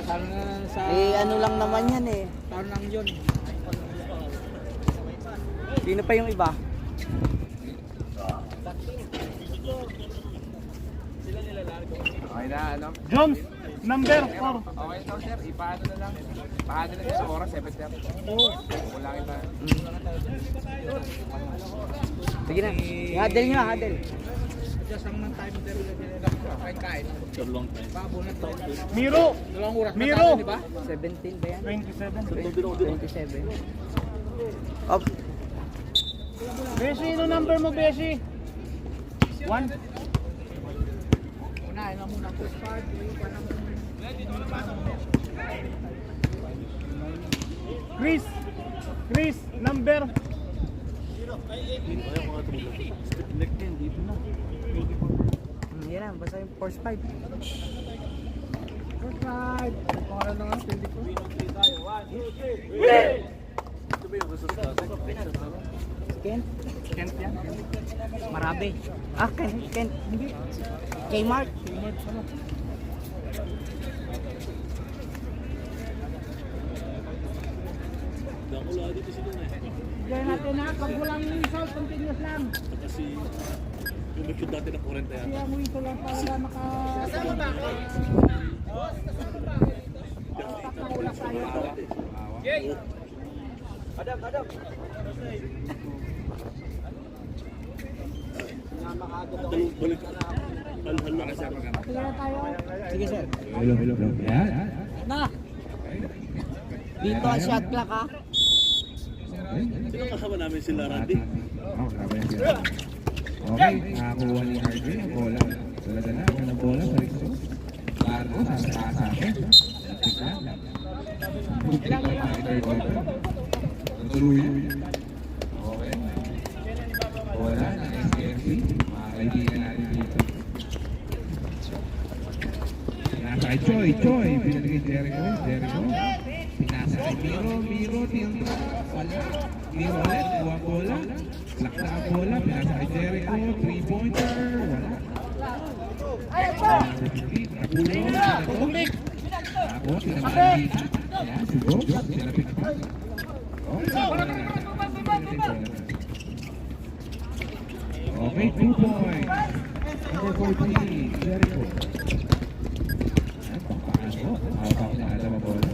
sana sa... Eh, ano lang naman yan eh. Taon lang yun. Sino pa yung iba? Okay na, ano? Jones, number 4. Okay ito, sir. Ipaano na lang. Paano na sa oras, 7:30. Oo. Kulangin na. Sige na. Hadel nyo, hadel. Adjust lang ng time there. Kain. Babunat tayo. Miro, Dalawang oras. Miro. Di ba? 17 ba yan? 27. 27. Up. Beshi, ano number mo, Beshi? 1. Unahin na muna. Push part. Chris, number. Yan na, basta yung force 5. Push part. Pangalan na nga. 24. Kent? Kent yan. Marabe. Ah, Kent. Hindi. Kmart. Gaya natin na. Pag walang result, continuous lang. Kasi yung may shoot natin ng 40 yan. Kaya mo ito lang para maka... Kasama ba ako? Balik. Hal-hal lang kasi. Kaya tayo. Sige, sir. Hello. Yan. Na! Dito, shot clock ha. Sino kasama namin sila, Randy? Oh, grabe yan sila. Okay, nakakuha ni RJ ang bola. Dala-dala ang bola sa likod. Largo, nasa taas atin. Tignan. Buti pa ang third quarter. Natuluyan. Okay. Bola ng SKFC. Mga kaibigan natin dito. Pinasa kay Choi. Pinalagay Jericho. Pinasa kay Miro. Tintra. Wala. Miro ulit. Buwang bola. Laksa ang bola. Pinasa kay Jericho. 3-pointer. Wala. Nakulong. Ako, sinamahan dito. Yan, siguro. Sinapit pa. Okay, 2 points. Number 14, Jericho. Yan, pampakasok. Hawak na alam ang bola.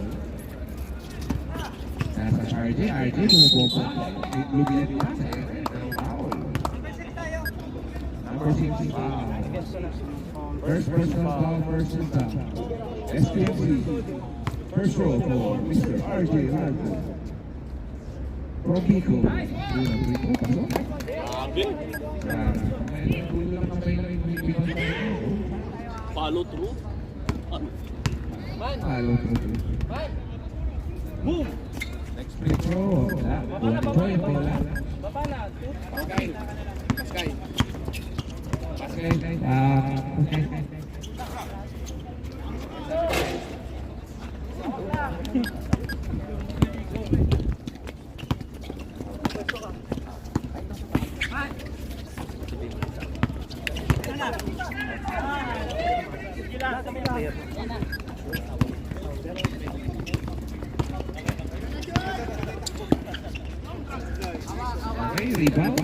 Nasa RJ bumubobo. Lubiyan pa sa ere. Foul. Number 6, foul. First personal foul, first and foul. SPFC. First roll for Mr. RJ Largo. From Pico. Unang Pico, pasok. Grabe. Grabe. May kulang na kayo ng Pico. Follow through. Follow through. Boom! Next free throw. Wala. Buwan ko yung bola. Sky. Okay. Okay. Okay, rebound.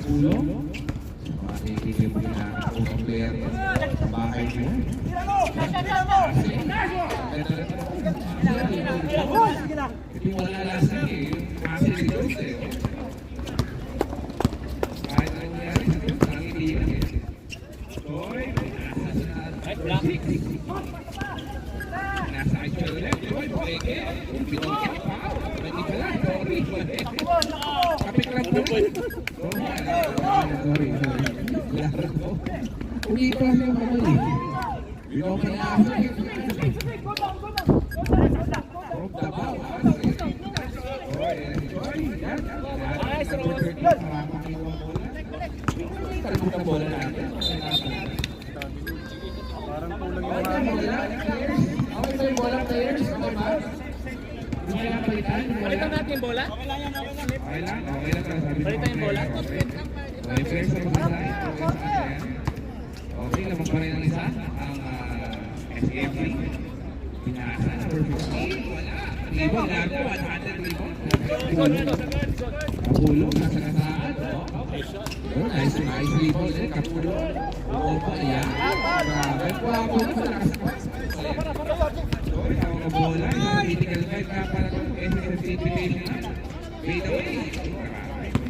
Ulo. Makikigil mo na ang player sa bahay mo. Ito wala lasa eh. Kasi si Jones eh. Kahit ang nangyari sa Jones, ang hindi lang eh. Joy, nasa kay ulit. Joy, pwede. Pinungkit pa. Pwede pala. Sorry. Kapit lang po. Sorry. Hindi pa siya mamali. Yung pag-asa. Nice, Rose. Kalimutan bola natin. Parang kulang yung Okay ba yung bola players? Okay ba? Hindi kaya palitan? Palitan natin yung bola? Okay lang. Okay lang. Sabi Palitan yung bola? Okay, players sa pagkasahin. Okay sa akin. number 15. Wala. Rebound, largo, 100 rebound. Kapulo, nasa kasaan. Oh, nice rebound din. Kapulo. Oo pa, yan. Grabe. Wapo na sa lakas. Sorry, ako ka bola. Critical fight nga para ito. SSS invitation na. Fade away.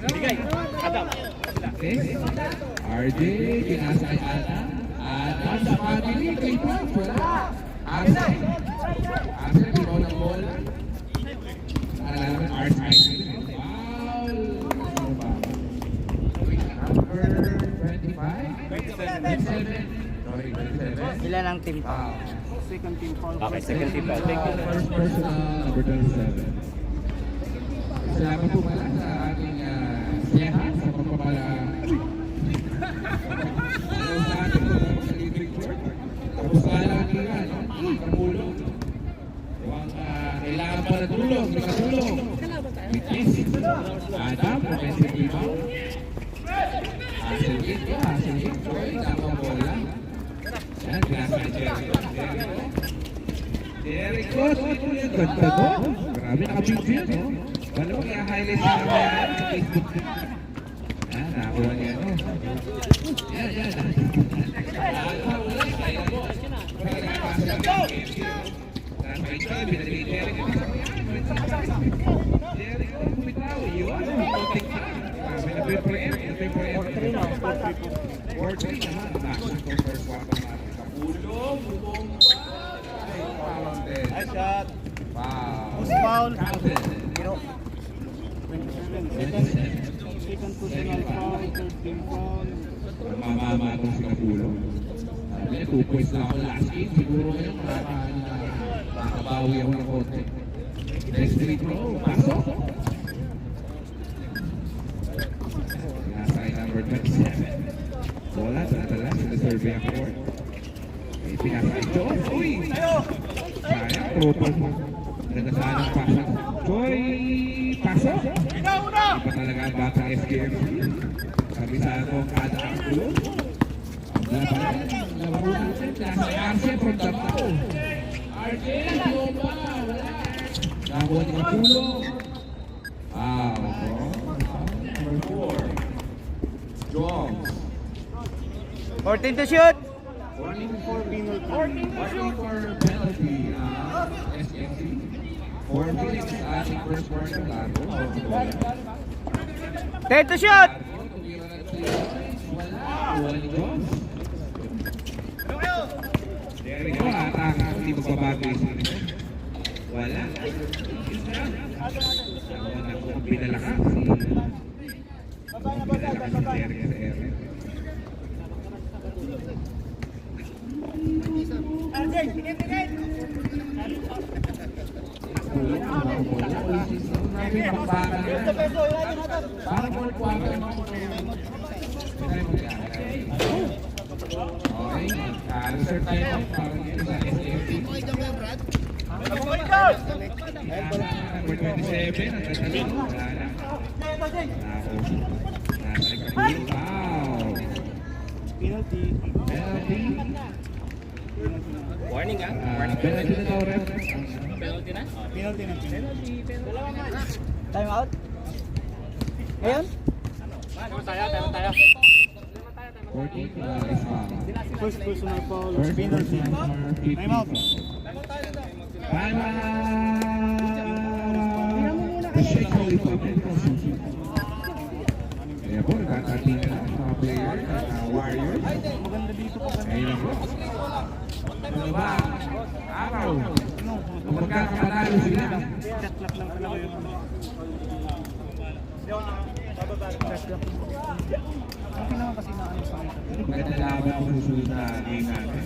Bigay. Adam. RJ, pinasa kay Ata. Ata sa family, kay Pop. Wala. Arsen. Arsen, ibaw ng bola. Naalala mo, Art Ice. Foul. Ano ba? Number 25? 27. Sorry, 27. Ilan ang team? Second team foul. Okay, second team ba? Thank you. First personal, number 27. Salamat po pala sa ating siyahan sa pagpapala. Sa ating sa Electric Court. Tapos kailangan nila, Kapulo. Kailangan pa na tulong, nakatulong. Bitis. Adam, offensive rebound. Haselgate ko, Haselgate ko. Tapang bola. Yan, pinasa ni Jericho. Jericho, sino yung ganda ko? Grabe, nakabig-big, no? Wala mo i-highlight sa Facebook. Yan, nakakuha niya, no? Yan, yan. Jericho, bumitaw, yun. Pinag-pre-pre-pre. 4-3 naman. First one naman. Kapulo, bubong. Nice shot. Wow. Foul. Counted. Second personal foul. Third team foul. Mamama ko si Kapulo. Sabi niya, 2 points na ako last game. Siguro ngayon makakabawi ako ng konti. Next free throw. Pasok. Nasa ay number 27. Bola, tanatala sa Serbia court. Pinasa ito. Uy! Sayang, proper mo. Nagdasaan ang pasok. Joy! Pasok! Iba talaga ang batang SKFC. Sabi sa ako, kada ang kulo. Wala pa rin. Laro natin. Nasa RC from Davao. RC! Loba! Wala! Nakuha niya ang kulo. Number 4. Jones. 14 to shoot! 14 for penalty. 14 for penalty. SKFC. 4 minutes sa ating first quarter. Largo. 10 to shoot! Wala ni Jones. There we go. Atang hindi magbabago yung sino. Wala. Ako pinalakas. Pinalakas si Derek sa ere. Okay, reserve tayo para dito sa SKFC. Number 27, ang tatalong. Wala na. Wow! Penalty. Penalty. Warning ah. Penalty na daw, ref. Penalty na? Penalty na. Time out? Ngayon? Tayo. 14 is foul. First personal foul. First Penalty. penalty. Time out. Time out! Shake Holy Pop. Kaya po, nagkakating na mga player ng Warriors. Maganda dito pa kami. Ayun po. Ano ba? Araw. Kung magkakapanalo sila. Shot clock lang talaga yun. Shot clock. Okay naman kasi naano sa akin. Maganda laban ang susunod na game natin.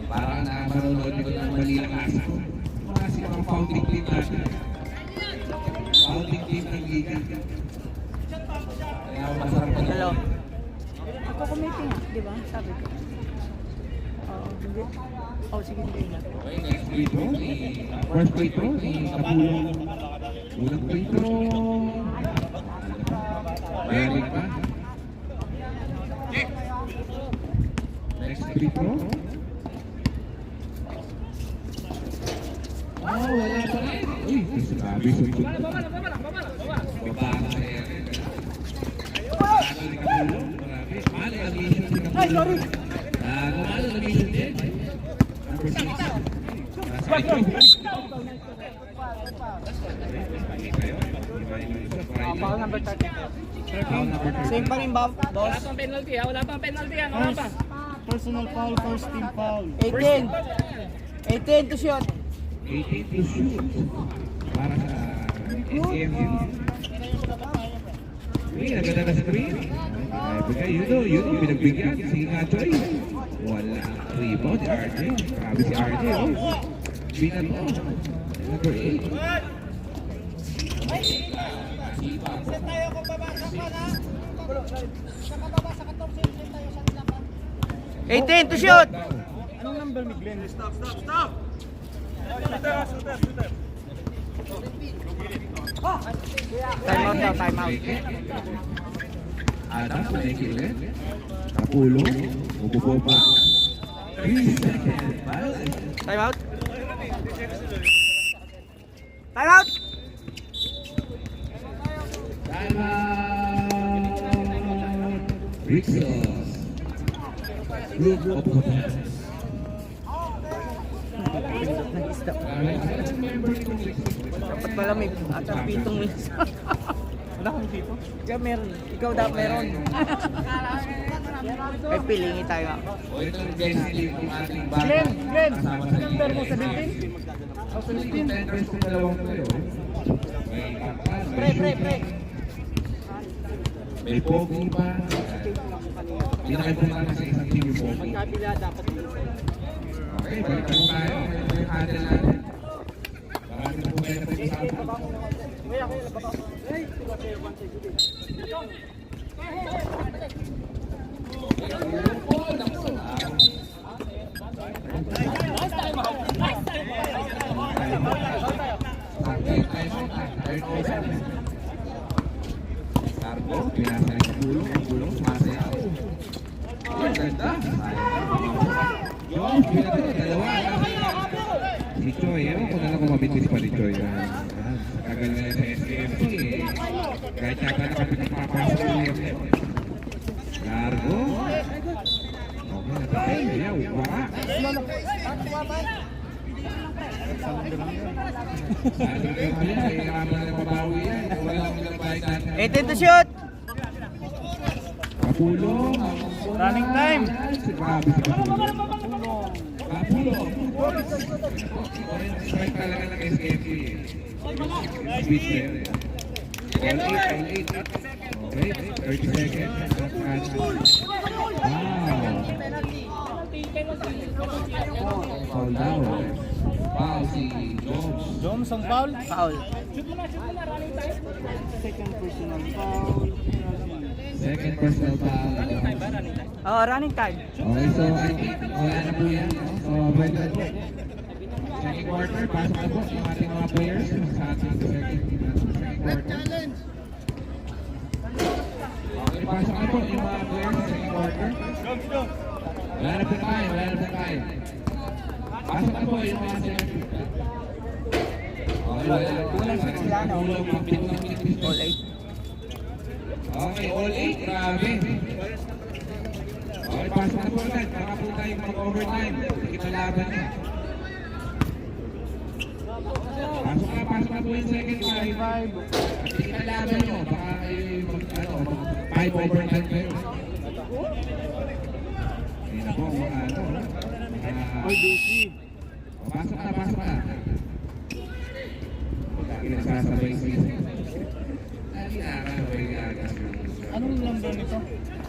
Parang manonood nyo ng Balilang Asa. Kasi ang founding team natin. Founding team ng Liga. Kaya masarap pa Hello? naman. Ako kumiting, di ba? Sabi ko. Oo, hindi. Oh, sige, hindi na. Okay, next free throw. First free throw ni Kapulo. Unang free throw. Balik pa. Next free throw. Grabe, suntok. Baba ang player. Bago ni Kapulo. Grabe. Mali ang mission ni Kapulo. Ay, sorry. Gumalo ang mission din. Number 6. Nasa ito. Foul number 30. Foul number 30. Same pa rin ba, Wala boss? pang penalty ha, wala pang penalty yan, wala pa. Personal foul, first team foul. 18. 18 to shoot. 18 to shoot. Para sa SMU. Screen, agad na screen. Yun yung pinagbigyan. Sige nga, Choy. Wala. Rebound, RJ. Grabe si RJ, oh. Bina to. Number 8. 18 to shoot. Anong number ni Glenn? Time out daw, time out. Adam, thank you ulit. Kapulo. Upupo pa. 3 seconds. Time out. Time out. Time out. Rixos. Group of offense. Dapat pala may atang pitong minutes. Wala kang tipo? Kaya meron. Ikaw dapat meron. Ay, pilingi tayo. O ito ang guest team ng ating bata. Glenn! Kasama Ano sa number mo? 17? Oh, 17 tenders kung dalawang playo. May Papas, may Shooting. May Pogi pa. Hindi na kayo pumunta sa isang team yung Pogi. Kabila dapat. Okay, balikan mo tayo. Ito yung handle natin. Marami na po kayo na pag-usapan. Sargo, pinasa ni Kapulo. Kapulo, sumasayaw. Ang ganda. Yung pinasa dalawa. Si Choy, ewan ko na lang kung mabitis pa ni Choy. Sa tagal na sa SKFC eh. Kahit yata na kami nagpapasok ng SKFC. Largo. Okay, natapay. Ayaw, waka. Sabi ko kaya, kailangan na nagpabawi yan. Wala akong nagbayad natin. 18 to shoot. Kapulo. Running time. Grabe si Kapulo. Kapulo. Strike talaga ng SKFC. Switch na yun. All 8. Okay, 30 seconds. Wow. Foul down. Foul si Jones. Jones ang foul. Foul. Second personal foul. Second personal foul. Oh, running time. Okay, so I think wala na po yan. So, pwede na po. Second quarter, pasok na po yung ating mga players sa ating second quarter. Okay, pasok na po yung mga players sa second quarter. Wala na po tayo. Pasok na po yung mga second quarter. Okay, wala na po. Tulong mga pitong minutes. All 8. Okay, all 8, grabe. Okay, pasok na po agad. Baka po tayo mag-overtime. Kita laban niya. Pasok na po yung second 5. At kita laban nyo. Baka kayo mag 5 overtime kayo. Ayun na po, mga pasok na. Lagi nagsasabay season. Lagi nakakasabay agas. Anong number nito?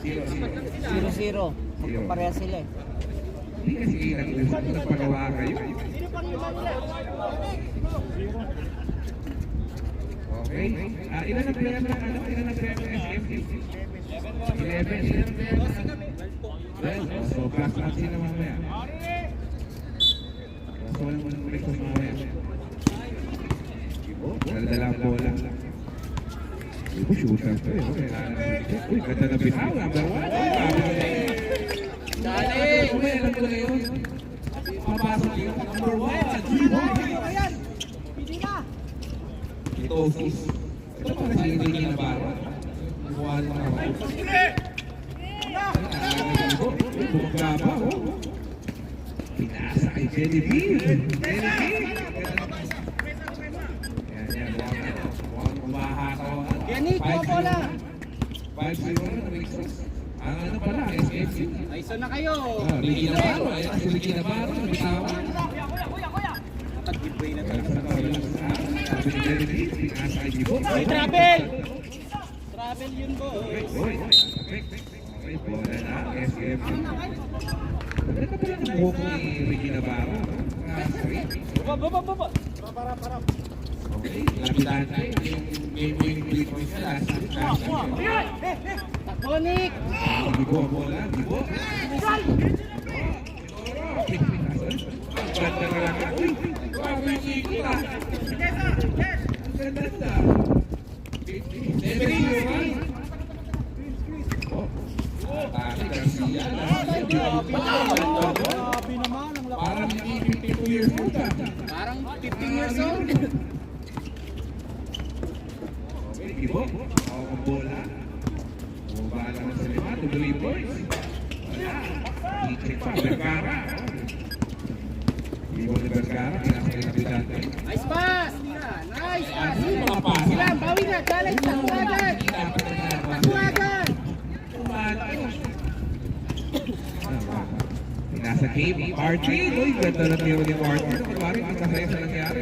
0-0. Magkapareha sila eh. Hindi kasi nagpagawa kayo. Okay. Ilan ang player ng SFC? 11. Ilan ang player ng 12. So, plus up sila mamaya. So, walang mag-break sa mamaya. Dala-dala ang bola. Ibo, shooter to eh. Uy, ganda na bitaw. Number 1. Dali! Alam ko na yun. Papasok yun. Number 1. Tosis. Ito pala si Ricky Navarro. Mukha ng mga bumagaba, oh. Pinasa kay Jenny B. Yan. Mukhang kumahakaw. Kenny, Copola! 5-0 na Rixos. Ang ano pala, SFC. Ay, isa na kayo! Ricky Navarro. Ayan si Ricky Navarro. May tawa. Tag-giveaway na Sabi ni Jenny B. Pinasa kay Jibo. Ay, travel! Travel yun, boy. Okay, bola na, SFC. Ano ka pala ng buhok ni Ricky Navarro? Baba! Okay, lapitan tayo. May free points na last week. Takonik! Gibo ang bola, Gibo. Ganda na lang. Uy! Grabe yung ikot ah! Ang ganda na. Leverage, right? Atake, Garcia. Grabe naman, ang lakas. Parang hindi 52 years old ah. Parang 15 years old. Okay, Gibo. Ako ang bola. Bumaba naman sa lima. Tuloy boys. Wala. I-check pa. Vergara. Gibo ni Vergara. Pinasakay na Bidante. Nice pass! Nice pass! Mga pass. Silang, bawi na! Galay sa tuwagan! Tuwagan! Nasa game, RJ, no? Yung ganda na tiro ni RJ. Kumari, magkasaya sa nangyari.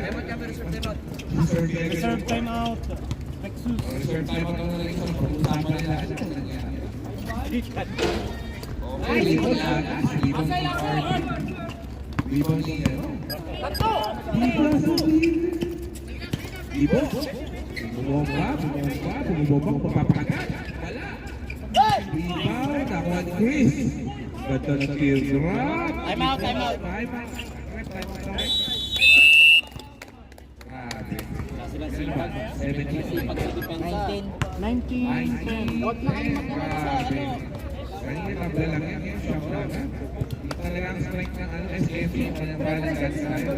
Reserve time out. Lexus. Reserve time out na lang isang pag-usapan nila. Ano ang nangyari? Okay, libon na. Libon ni RJ. Libon ni, ano? Libon. Bumubomba, kung papapagat. Wala. Rebound, nakuha ni Chris. Ganda ng kill drop. Time out! Grabe. 17. 19. Grabe. Kanina tabla lang yan. Yung shot na agad. Talagang strength ng SFC. Kanyang balance at style.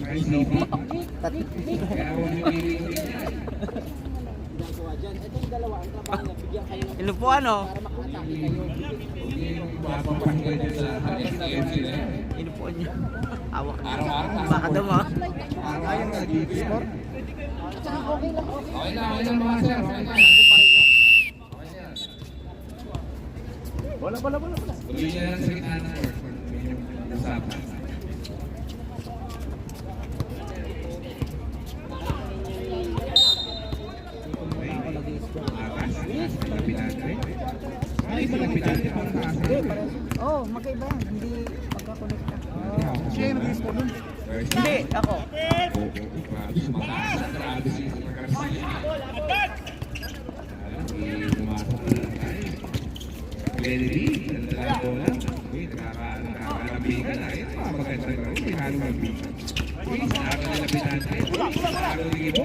Ay, CP. Kaya huwag yung iwiwin niya. Itong dalawa, ang trabaho niya, bigyan kayo ng Inupuan, oh. para makaatake kayo. Mapapakinggan niya sa SFC na yan. Inupuan niya. Hawak niya. Araw-araw. Baka daw, ah. Ayaw na score. Okay lang. Okay lang mga sir. Okay na. Bola. Tuloy niya lang sa gitna ng court. Yung usapan. Oh, magkaiba yan. Hindi magkakonekta. Siya yung nag-score nun. Hindi, ako. Kennedy, nagdala bola. Uy, nakakalabigan na. Ito mga maganda rin. Uy, halo mabigan. Uy, nakakalabigan na. Halo ni Gibo.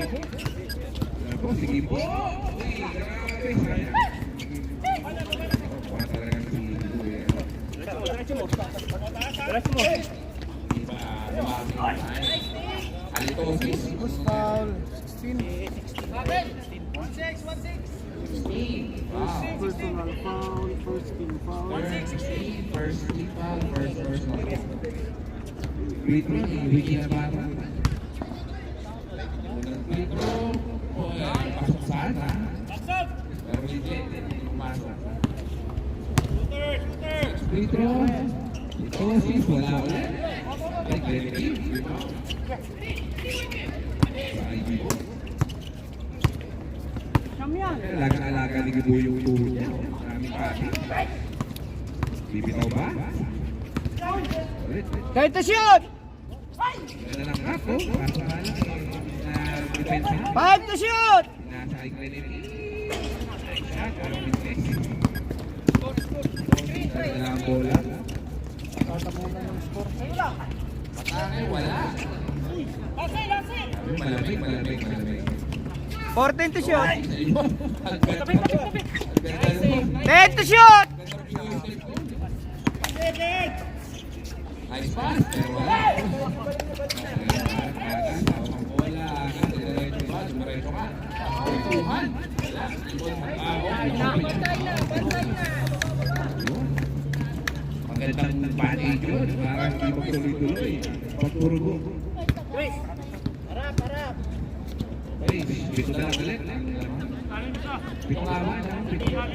Ako, si Gibo. Uy, grabe. Sayang. Kuha talaga si Gibo. Iba, Alitosis. First foul. 16. Wow. Personal foul. First team foul. First foul. Great run ni Ricky Navarro. Free throw. Pasok sana. Pero hindi pumasok. Free throw. Tosis, wala ulit. Kennedy. Sa Gibo. Alaga-alaga ni Gibo yung tuhod niya. Maraming pati. Bibitaw ba? Ulit. Kahit na shoot! Ganda ng half, oh. Pasok na lang na defense niya. Kahit na shoot! Nasa kay Kennedy. Shot, pero business. Ganda ang bola. Atake, wala. Malamig. 14 to shoot! Ang ganda. 10 to shoot! Nice pass, pero wala. Ang bola, diretso ba? Dumiretso ka. Tuhan. Magandang panig yun. Parang hindi magtuloy-tuloy. Pagturugo. Harap. Ay, pito na lang ulit. Pito nga ba?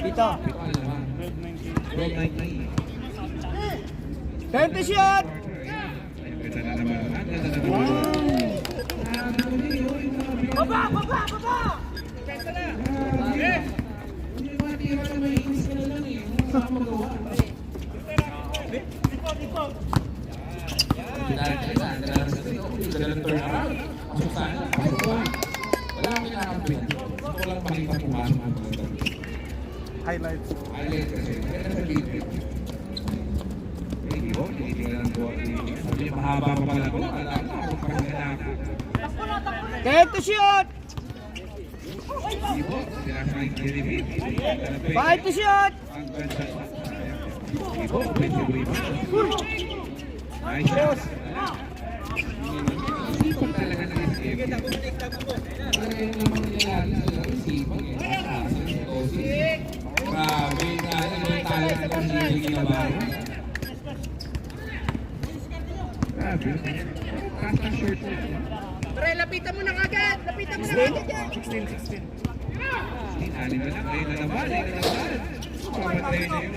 Dito. Roll 90. 30 shot! Ganda na naman. Ganda na naman. Baba! Hindi ba tira na may inis ka na lang eh. Ano sa magawa? Pasok sana. Pasok ko. Wala kang kinakampin. Gusto ko lang makita pumasok ang mga dami. Highlights. Highlight kasi. Kaya sa video. Hindi ko. Tinitingnan ko. Sabi niya mahaba pa pala ko. Alam ko. Pagpahinga na ako. 30 shot! Hindi ko. Sinasakay kinibig. 5 shot! Ang ganda. Hindi ko. Pwede ko iba. Nice shot. Sipag talaga ng escape. Talaga yung naman nangyayari sa laro, sipag eh. Grabe, yung talent ng hindi ginabago. Grabe. Kasta short. Pre, lapitan mo na agad yan! 16. Alin na lang. Ayun na naman. Pamatay na yun.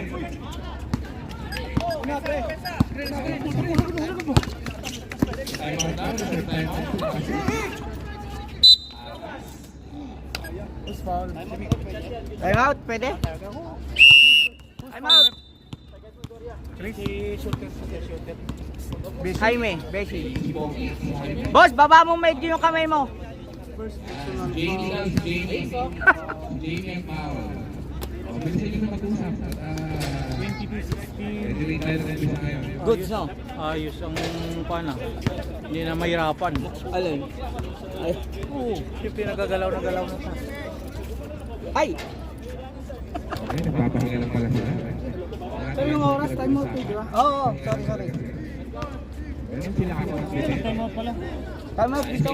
Time out daw. Time out. Time out, pwede? Time out! Jaime, Beshi. Boss, baba mo medyo yung kamay mo. Jamie and Paul. Bilisan nyo na mag-usap. 22-16. Pwede rin tayo na bisa ngayon. Goods, no? Ayos ang pana. Hindi na mahirapan. Alin? Ay. Oo, siyempre nagagalaw na pa. Ay! Okay, nagpapahinga lang pala sila. Ito yung oras, time out, di ba? Oo, sorry. Ganun sila kapag-pili. Time out dito.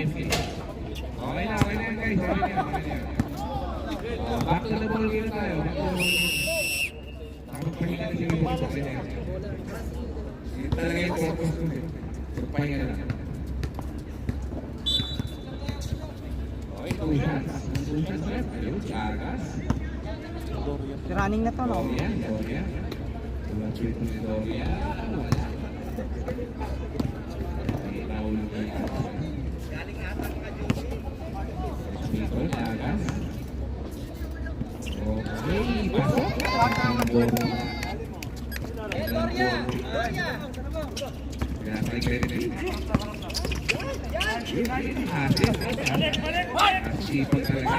Okay na yan guys. Back to the ball game tayo. Nakapagpahinga na sila sa kanya. Talaga yung focus ko. Pagpahinga na lang. Okay, 2 shots. 2 shots left. Ayun, Chagas. Running na to, no? Doria. Wala tweet ni Doria. Wala. Ay, nahulog na yan. Dito, Chagas. Okay, pasok. Doria. Pinasay credit. Sipag talaga.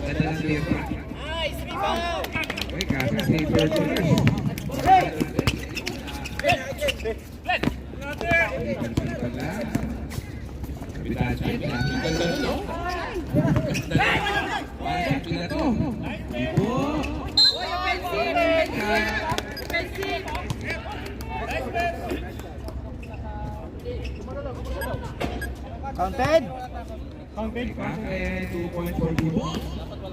Ganda ng liver. Okay, kasi safer to nurse. Sipag lang. Bitache, ganda to. Ganda na to. Ibo. Counted? Bakit 2 points for Ibo?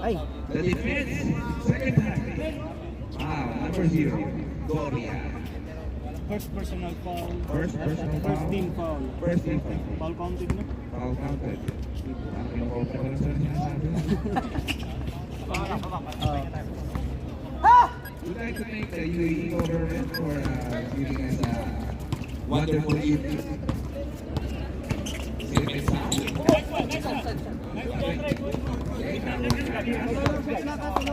Ay. The defense, second half. Wow, number 0, Doria. First personal foul. First personal foul. First team foul. First team foul. Foul counted na. Foul counted. Ang kinukontra ko lang sa sinasabi. We'd like to thank the UAE government for giving us a wonderful evening. Safe and sound.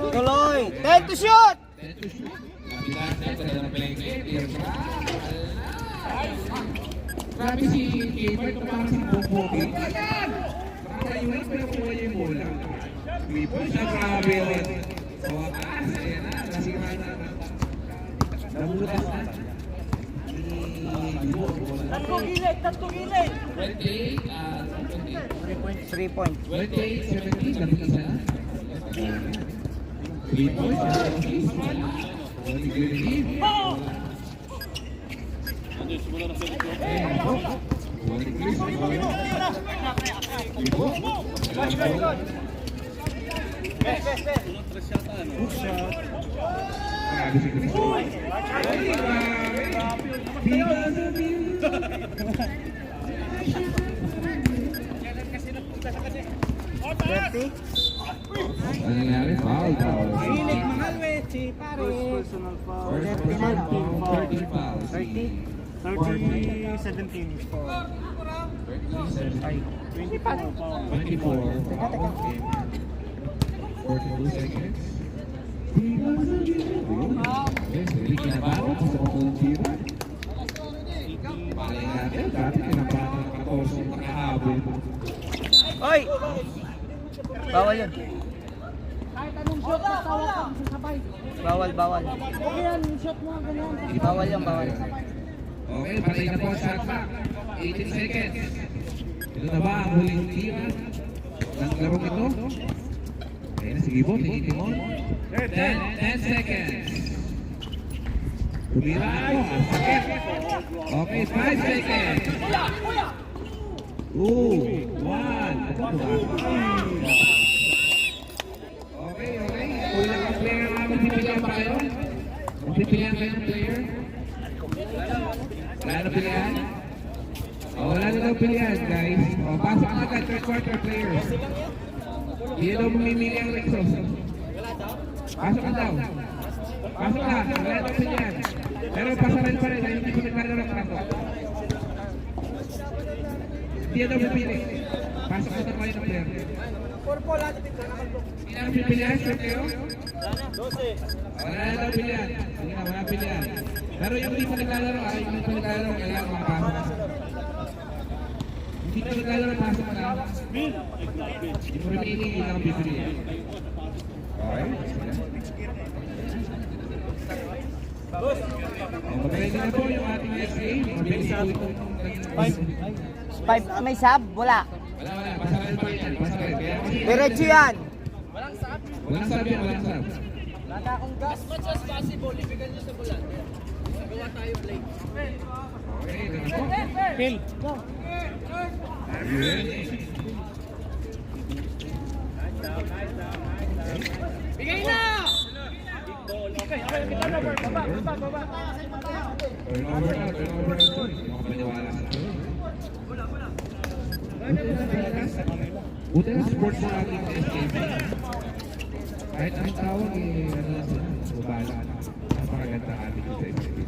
Tuloy! 10 to shoot! 10 to shoot. Lapitan natin ng Pengke. Grabe si Keeper, ito parang si Bobogi. Nakakaiwan, pero kuha niya yung bola. Keeper siya, grabe yun. Sa wakas, ayan na, nasira na. Namutas na. Tatlong gilid! 3 points. 28-17, labing isa na. 3 points, Wali Green. Balik Chris, bola. Ibo. Hook shot. Grabe si Chris. Viva Sabil! Ano nangyari? Foul. Hilig mahal, Wechi, pare. Personal foul. First personal foul, 13 fouls. 30-17 score. 24 foul. 24. Okay. 42 seconds. Yes, really kinabahan sa pagpunong tira. Palay natin, dati kinabahan ng 14 nakahabol. Oy! Bawal yun. Kahit anong shot, basta wag kang sasabay. Bawal. Okay yan, yung shot mo ganyan. Bawal yan, bawal. Okay, patay na po ang shot clock. 18 seconds. Ito na ba ang huling tira ng larong ito? Ayun na, sige po, tinitimon. 10 seconds. Tumira ako, ang sakit. Okay, 5 seconds. 2, 1. Okay. Kulang ang player namin. Pipilihan ba kayo? Pipilihan kayo ng player? Wala na pilihan? Wala na daw pilihan, guys. Pasok na agad, third quarter players. Hindi daw mamimili ang Rexos. Pasok na daw. Pasok na, wala daw pilihan. Pero pasaran pa rin, hindi ko naglalaro ng pasok. Hindi daw pipili. Pasok na daw kayo ng player. Hindi na pipilihan, sure kayo? Wala na daw pilihan. Hindi na, wala pilihan. Pero yung hindi pa naglalaro, yung hindi pa naglalaro, kailangan makapasok. Hindi pa naglalaro, pasok na. Yung remaining, hindi lang pipili. Okay? Mag-ready na po yung ating SA. Mabilis po itong... May sub? Wala. Wala. Pasaran pa yan. Pasaran. Diretso yan. Walang sub yan. Walang sub. As much as possible, ibigay nyo sa bulan. Magawa tayo play. Okay, ito na po. Phil. Are you ready? Bigay na! Turnover na. Hindi ako paniwala sa ito. Buti na sports na ating SKP. Kahit ang tawag ano na sila, bubala. Napakaganda ating sa SKP.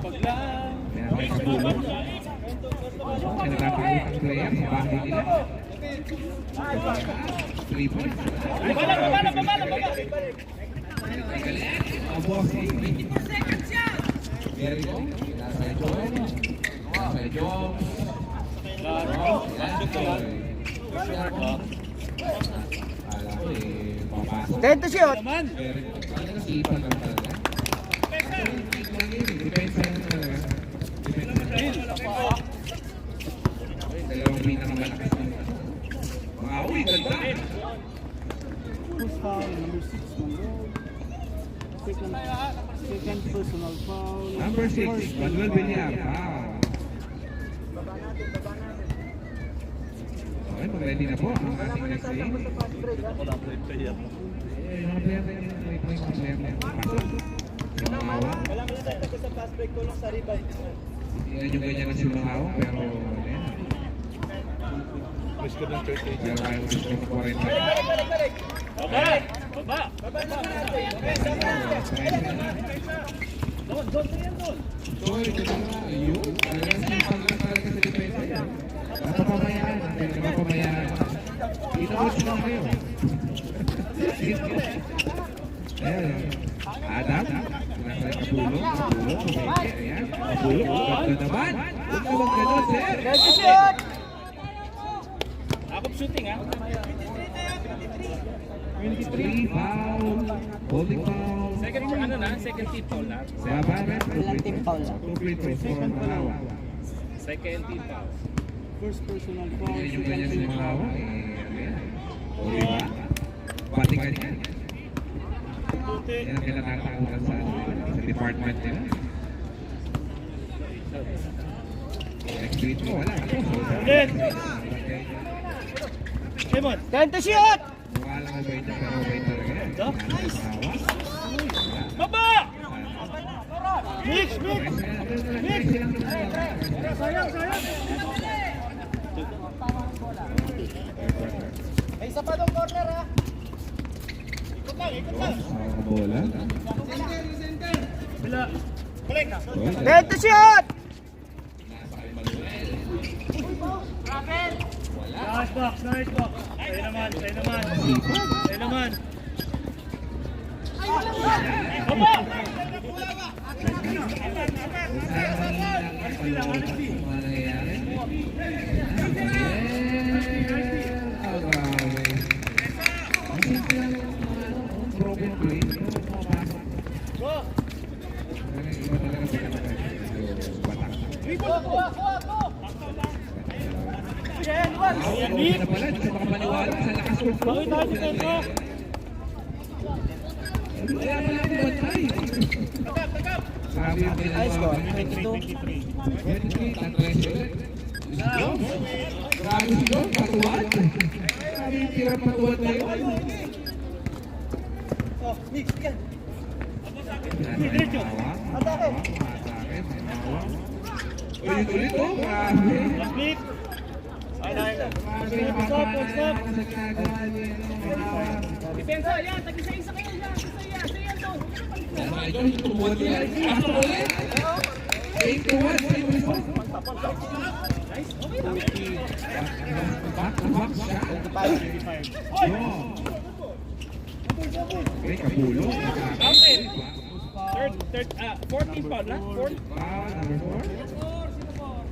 Kaya may kapulong. Kaya nagkakaroon ang player sa bahay nila. 3 points. Ang bossing. There we go. Nasa Jong. Ten to shoot. Nasipan lang talaga. Depensa lang talaga. Dalawang pinakamalakas ng mga uwi, ganda. First foul, number 6, second personal foul. Number 6, Manuel Villar. Okay, mag-ready na po ang ating next game. Yung mga player na yun, may mga player na yun. Pasok. Yung mga awang. Hindi nyo ganyan na simangaw, pero ayan. Miss ko ng church age. Pero ayaw gusto ko 40. Baba! So, ito na yun. Talagang simpang lang talaga sa depensa yan. Napapamayaan. Napapamayaan. Ito-coach lang kayo. Ayan. Adam. Nasa kapulong. Ayan. Kapulong. Ganda naman. Huwag naman ganon, sir. Ten to shoot. Akop shooting ha? 3 foul. Holding foul. Second team foul na. Sabanan. Walang team foul lang. 2 free throws for Malawa. Second team foul. First personal foul, Hindi yung second ganyan sa team Malawa. foul. O diba? Batikan yan. Yan ang kinatatakutan sa department nila. Beat mo, wala. Ulit. Simon. 10 to shoot! Mukha lang mabait niya, pero mabait talaga yan. Nice. Awa. Baba! Mix, mix! Mix! Sayang, sayang! Ay, isa pa doon corner ha. Bola. Bila. Balik na. 10 to shoot! Nice box, nice box. Sa'yo naman, sa'yo naman. Sa'yo naman. Baba! Bakit tayo si Tenko? High score, 22. 23. Grabe siguro, patuwad. Grabe yung tira patuwad na yun. Diretso. Atake. Ulit-ulit oh, grabe. Split. Stop. Depensa, yan. Tag-isa-isa kayo yan. Isa-isa doon. Ito, tumuwad yan. Pasok ulit. 8-1. Back siya. Okay, Kapulo. Third, 14 pound na? 4? Number 4.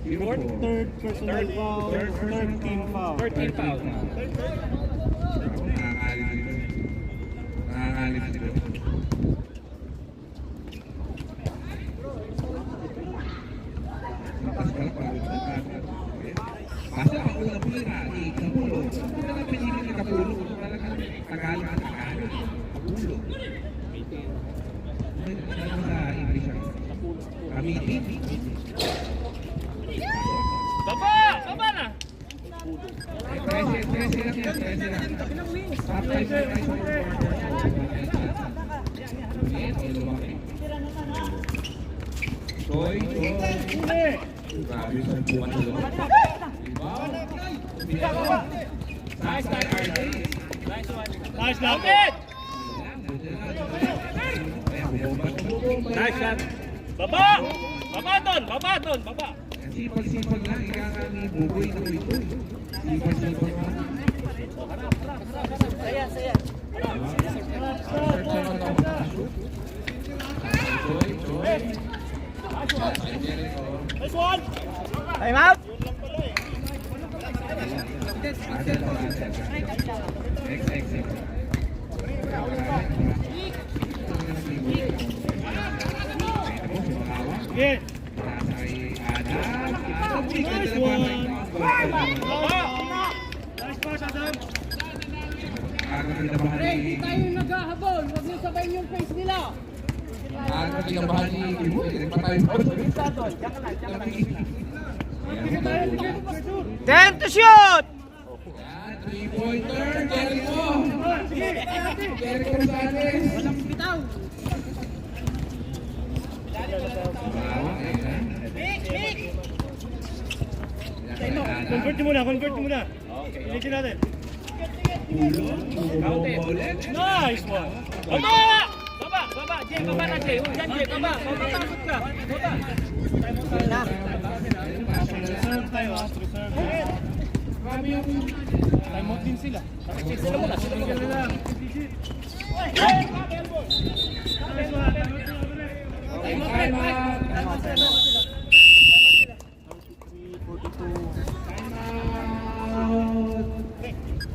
Third personal foul. Third team foul. 13 pound. Nakakalit dito. Basta ako na pira, Kapulo. Kung na pinili ni Kapulo, kung talagang Tagalog at Tagalog. Kapulo. Ano sa English ang Kamitin? Baba! Baba na! 13 lang yan, 13 lang. Top 5 na tayo. Soy. Grabe sa buwan nila. Nice, nice. Nice lang. Nice shot. Baba! Baba doon! Baba doon! Baba! Sipag-sipag lang, ikakami buboy na ito. Sipag-sipag lang. Saya, saya. Nice one! Time out! Sige! Nice one! Nice pass, Adam! Hindi tayo naghahabol. Huwag niyo sabayin yung face nila. Kinabahan ni Ibo, nagpatay pa. 10 to shoot! 3-pointer, Jericho! Jericho Rosales! Walang bitaw. Convert mo muna. Ilitin natin. Nice one! Baba! Baba! Baba! Jay, baba na Jay. Huwag yan Jay. Baba! Baba! Takot ka. Baba! Reserve tayo ha. Reserve. Time out din sila. Sila muna. Sila muna.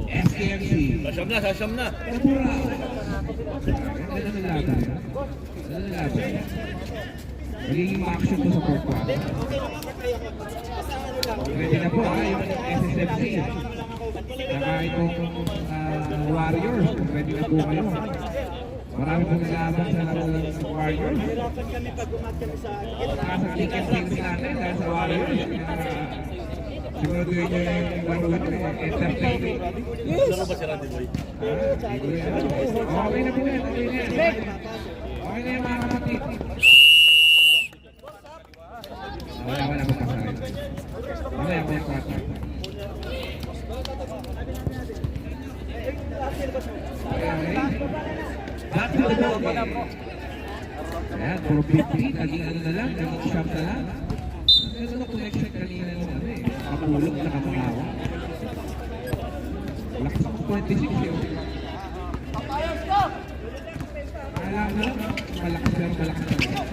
SKFC. Sasam na. Magiging ma-action po sa fourth quarter. Pwede na po yung SSFC. Saka itong Warriors. Pwede na po kayo. Marami pong nalaban sa laro ng Warriors. Hirapan kami pag umakyat sa Nasa ticket sales natin dahil sa Warriors. Siguro yun yung laro ito eh. Entertaining. Laro ba si Randy Boy? Okay na po yan. Okay na yan. Okay na yan mga kapatid. Wala po kasarin. Wala po yung kasarin. Back to the ball game. Ayan, puro 50, naging ano na lang, naging shot na lang. Ang ganda connection kanina nung ano eh, kapulog na kapangawa. Lakas ako 26 yun. Alam na lang, malakas pero malakas na lang.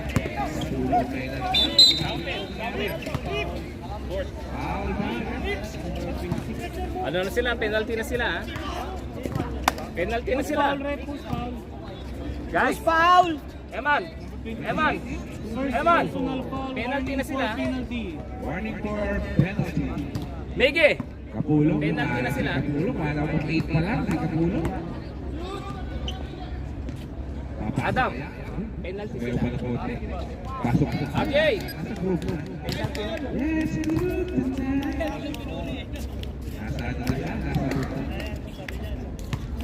Kapulog na yun. Foul ba? Ano na sila? Penalty na sila. Penalty na sila. Guys, Foul! Eman! Penalty na sila. Warning for penalty. Mege! Kapulog. Penalty na sila. Kapulog, kala ko 8 pa lang, si Kapulog. Adam! Penalty Ngayon sila. pa na kote. Pasok sa Okay! nasa group. Yes, group. Nasa ano na siya, nasa group.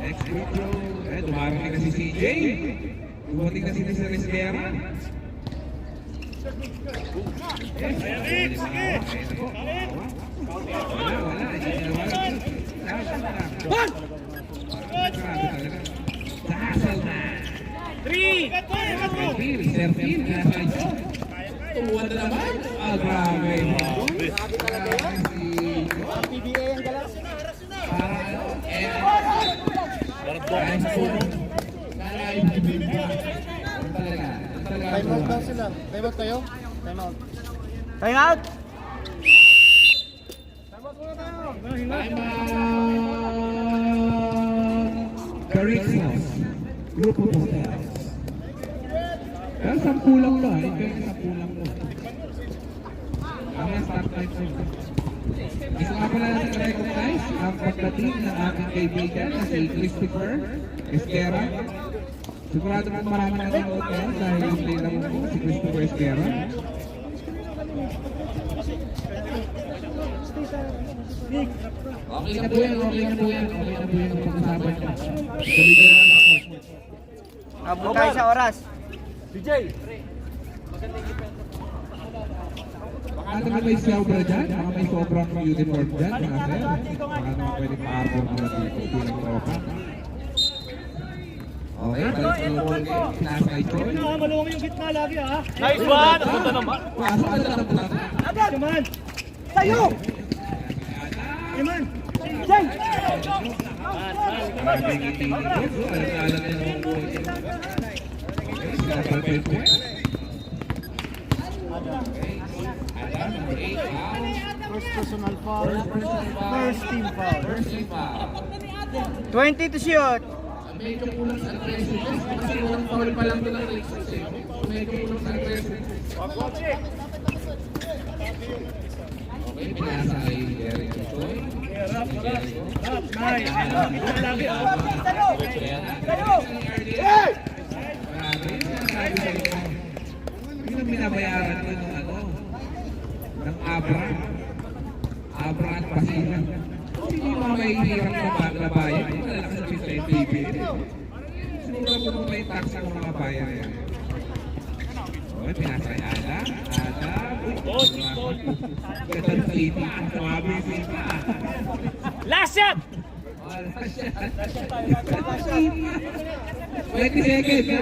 Next group bro. Eh, dumarating na si CJ. Dumating na si Rizal Guerra. Yes, sige! Wala. One! Three! Serpil, nasa ito. Tumuwan na naman. Ah, grabe. PBA ang galas. Time out daw sila. Time out kayo? Time out. Time out! Caritas, Grupo Hotels. Pero 10 lang to ha, ito yung 10 lang to. Ang start time po. Gusto nga pala natin recognize ang pagdating ng aking kaibigan na si Christopher Esquera. Sigurado mo marami na ng hotel dahil yung play lang mo si Christopher Esquera. Okay na po yan ang pag-usapan niya. Tuloy ka lang ako. Abot tayo sa oras. DJ! Baka naman may sobra dyan, baka may sobrang uniform dyan, mga sir. Baka naman pwede ma-arbor mo dito, bilang tropa. Okay, balik sa ball game, nasa Choy. Maluwang yung gitna lagi ha. Nice one! Ang ganda naman! Pasok ka na lang po. Agad! Yaman! Tayo! Yaman! Jay! Maraming itingin ko, so alam-alam na ng ball game. Okay, sinasal pa yung point. Adam, number 8, foul. First personal foul. First team foul. First team foul. 20 to shoot. Medyo kulang sa aggressiveness kasi walang foul pa lang doon ang Lakers eh. Medyo kulang sa aggressiveness. Okay, pinasa kay Derek Choy. Hindi na binabayaran ko ng ano, ng Abra. Abra at Pasilan. Hindi mo mahihirap na bayan. Malalakas na pista yung PBA. Siguro po mo may tax ang mga bayan yan. Okay, pinasa kay Adam. Ganda ng city. Sumabi yung city. Last shot! 20 seconds, ha?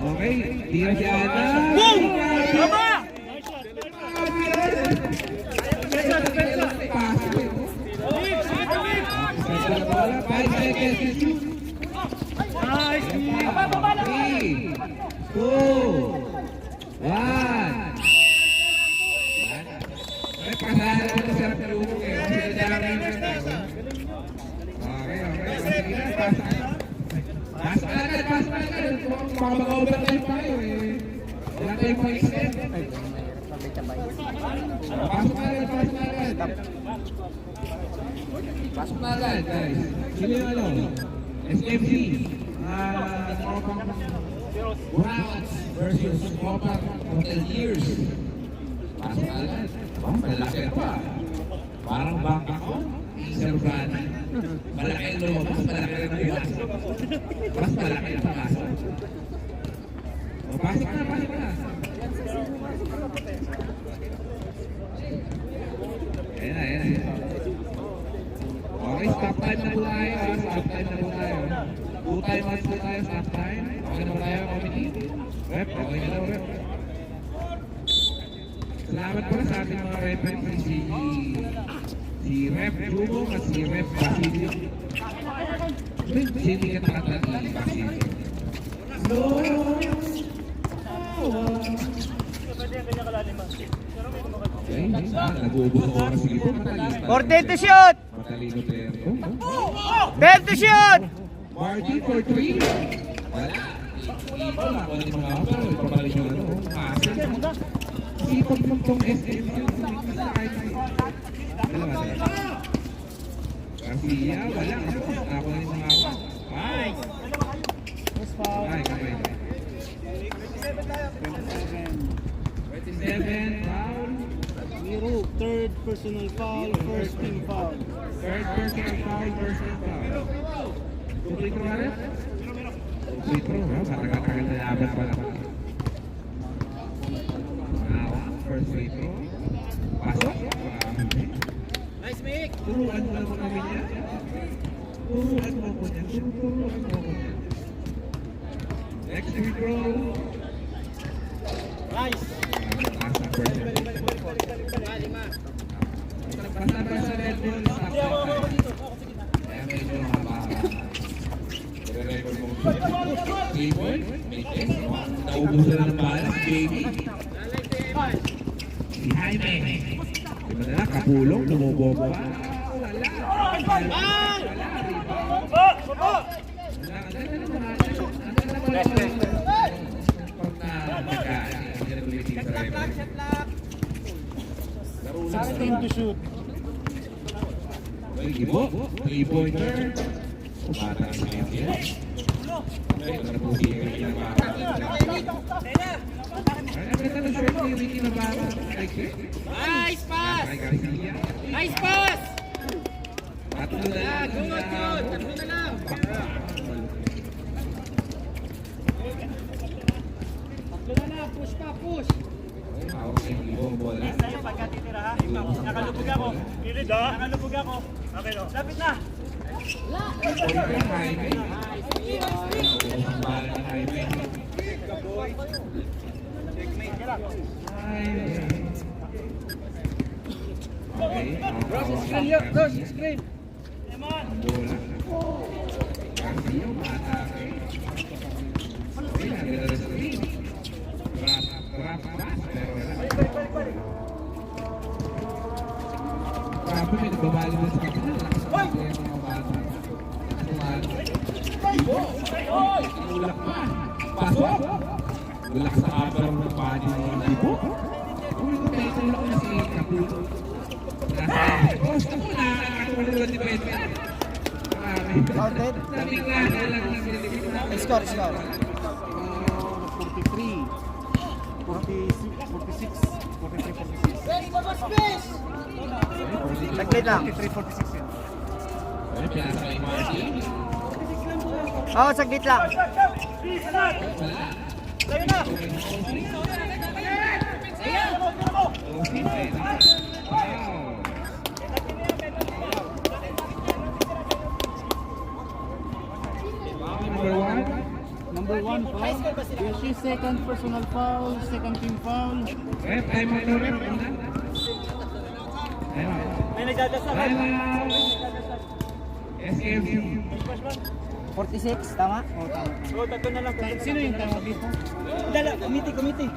Okay, di na si Adam. Boom! Tama! Nice! 3, 2, 1. May pasahan ko na sarap na lumo eh. Kasi nadami yung ganda. Okay. Sige na, pasa. Pasa ka agad. Baka mag-overtime tayo eh. Wala tayong pang-extend. Pasok na agad. Pasok na agad, guys. Sino yung ano? SFC. tropang Browns versus tropang Hoteliers. Pasok agad. Malaki pa. Parang bangka ko. Sir Brad. Malaki ang lumabas, malaki ang pumasok. Mas malaki ang pumasok. O, pasok na, pasok na. Ayan na, ayan na. Okay, stop time na po tayo. Stop time na po tayo. 2 time match po tayo, stop time. Okay na po tayo, committee. Rep, okay na daw, rep. Salamat po sa ating mga referees, si Rep Jugo at si Rep Basilio. Sino yung nakatati ni Basilio? Okay, nag-uubos ang oras dito. 14 to shoot! Matalino Terco. 10 to shoot! Marty for 3. Wala. Ito lang. Wala yung mga pero ipabalik yung ano. Pasa. Sipag mo itong SM. Garcia, wala. Ako na yung mga awak. Ay! Ay, kamay. 27, foul. Zero, third personal foul, first team foul. Third personal foul, first team foul. Complete mo rin? Complete mo, no? Matagal-tagal na laban pala. First free throw. Pasok. Nice, Mick! Turuan mo lang mo kami niya. Turuan mo ko niya. Turuan mo ko niya. Next free throw. Nice! Asa person. Basta sa red ball. Kaya medyo mababa. Re-record mo. Table. May test. Naubusan na ng balas. Baby. Si Jaime. Di ba na kapulong, lumubobo pa? Wala. Team to shoot. Ibo, 3-pointer. Bata ang siya. Ito na po si Ricky Navarro. Ang ganda ng shirt ni Ricky Navarro. Nice pass! Kay Garcia. Nice pass! Tatlo na lang. Good! Tatlo na lang! Tatlo na lang! Push pa! Push! Hawak na yung ibong bola. Nakalubog ako. Gilid ha? Nakalubog ako. Okay no. Lapit na. Pointer, Jaime. Ang bala ni Jaime. Okay. Ross, screen! Ang bola. Garcia, umatake. Okay, nagdala sa screen. Trap pass, pero wala. Grabe, may nagbabali mo sa kapila. Lakas ng mga bata. Ulak pa. Pasok! Ulak sa kapila ng body ng libo. Kung ito may tulak na si Kapulo. Gusto ko na, nakakatuloy na depende. Counted? Sabing nga, lang ng delivery. Score. 43. 46. 43, 46. Saglit lang. 43, 46 yun. Ay, pinasa kay Marty. Oo, saglit lang. Tayo na! Number one foul. This is second personal foul, second team foul. Rep, time out na rep. May nagdadasal. Time out. SKFU. 46, tama? Oo, tama. Oo, tatlo na lang. Sino yung tawag dito? Dala, committee.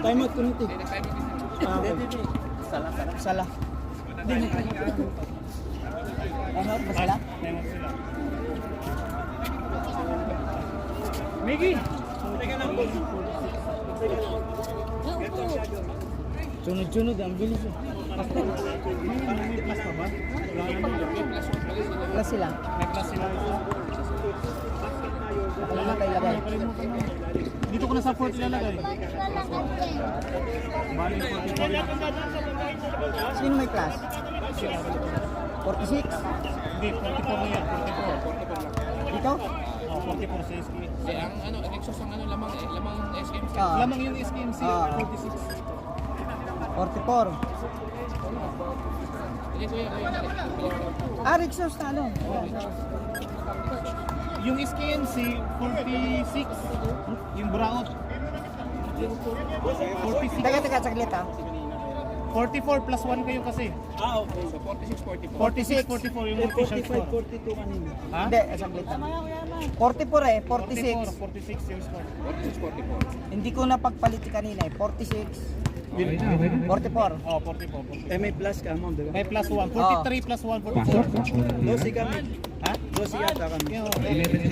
Time out committee. Sala. Ano, masala? Time out sila. Miggy! Teka lang po. Sunod-sunod, ang bilis eh. May plus pa ba? Wala naman. Plus sila. May plus sila. Nakalimutan ilagay. Dito ko na sa 4 ilalagay. Bali, 44 yan. Sino may class? 46? Hindi, 44 na yan. 44. Dito? Oh, 44 sa SK. Ang ano, ang exhaust ang ano, lamang SKMC. Lamang yung SKMC, 46. 44. Sige, kuya. Rexos na ano? Yung SKMC, 46. Yung Braut. 46. Teka, saglit ha. 44 plus 1 kayo kasi. Okay. So 46, 44. 46, 44 yung multi-charge ko. 42 kanina. Ha? Hindi, saglit ha. 44 eh, 46. 46 yung score. 44. Hindi ko napagpalit kanina eh, 46. Okay na. 44. Oh, 44. may plus ka mo, di May plus 1. 43 plus 1, Pasok. 44. kami. Ha? 12 yata kami.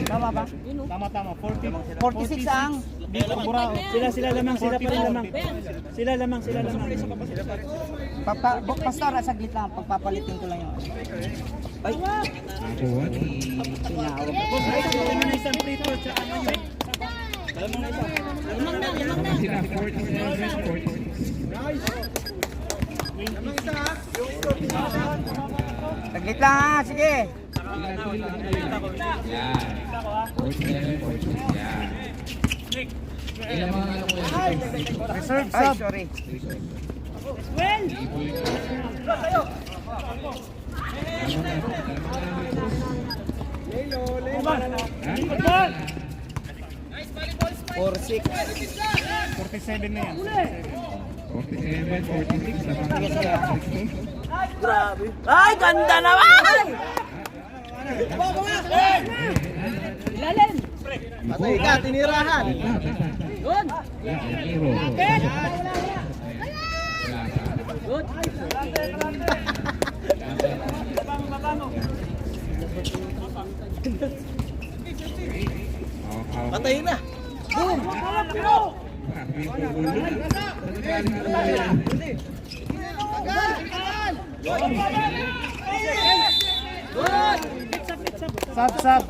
Tama. Tama ba? Tama. 40. 46 ang. Dito, Burao. Sila lamang. Sila lamang. Pastor, saglit lang. Pagpapalitin ko lang yun. Ay, Nakuha ni... tinawag. Isang free throw sa ano yun. Sila 47, 46. Saglit lang ha, sige. Yan. 47, 46. Yan. Ilan mga ano ko yan? Reserve Ay, sub. sorry. Ha? 4-6. 47 na yan. 47, 46. Lamang Grabe. Ay, ganda naman! Patay ka, tinirahan. Yun. Hero. Patay na. Boom! Sub.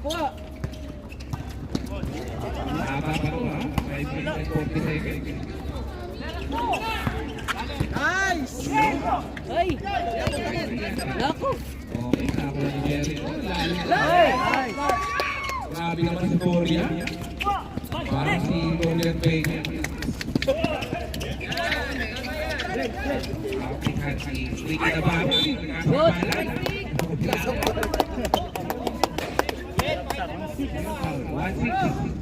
Kuha. Mahaba pa to ha. 5 seconds. Nice! Ay! Naku! Okay, nakakuha ni Jericho. Ay! Grabe naman si Gloria. Parang si Gloria Peña. Okay, si Ricky Navarro. Nakasampalan. 1-6.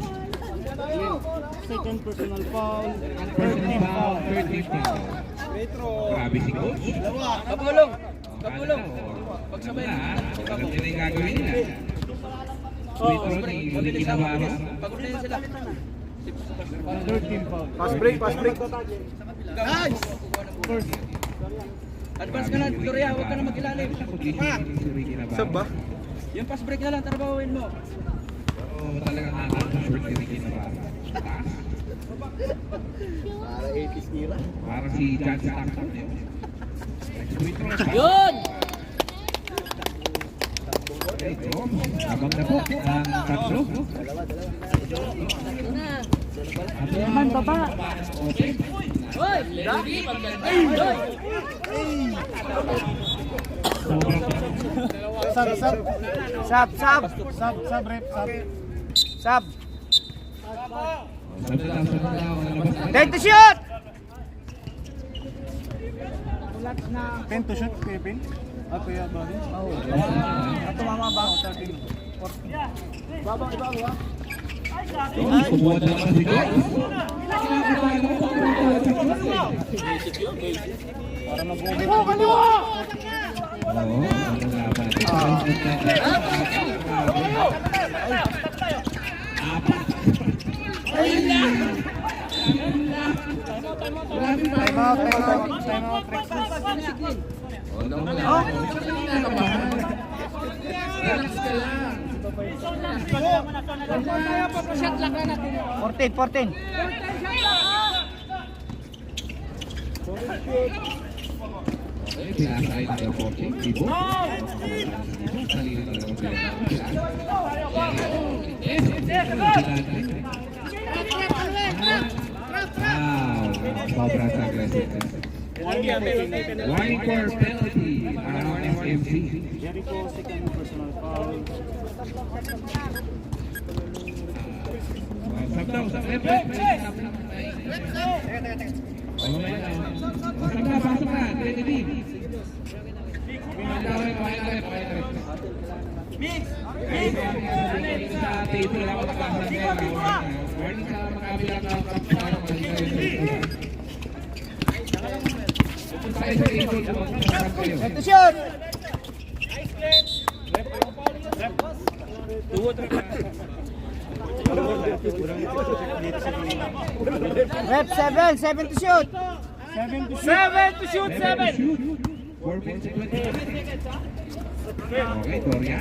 Second personal foul. Personal foul, 13 foul. Grabe si Coach. Kapulong! Pagsabay na, alam nila yung gagawin nila. Free throw ni Ricky Navarro. 13 foul. Pass break. Nice! First. Advance ka na, Victoria, huwag ka na mag-ilalim. Si Ricky Navarro. Yung pass break na lang, trabawin mo. Oo, talagang nakaka-short si Ricky Navarro. Para 80s tira. Parang si John Stockton. Free throw. Yun! Habang na po ang tatlo. Yaman, baba. Sub. Sub! Sub, rep. Sub! Time to Sub. shoot! 10 to shoot, Kevin. Ako yan, Bali. Tumama ba? 13. Kumuha na naman si Coach. Para mag-over. Oo, ang laban. Time out. Hold on mo lang. Kanina ka ba? Relax ka lang. 14. Okay, pinasakay na yung 14. Tibo. Kanina na lang sila. Wow, sobrang aggressive. Warning for penalty. SMC. Jericho, second personal foul. Sab daw, sab. Pasok na. Trinity. Sa table lang ako nakasabi. Warning sa makabilang To shoot! Rep 7 to shoot! 7 to shoot, 7! 4 minutes and 20. Okay, Korea.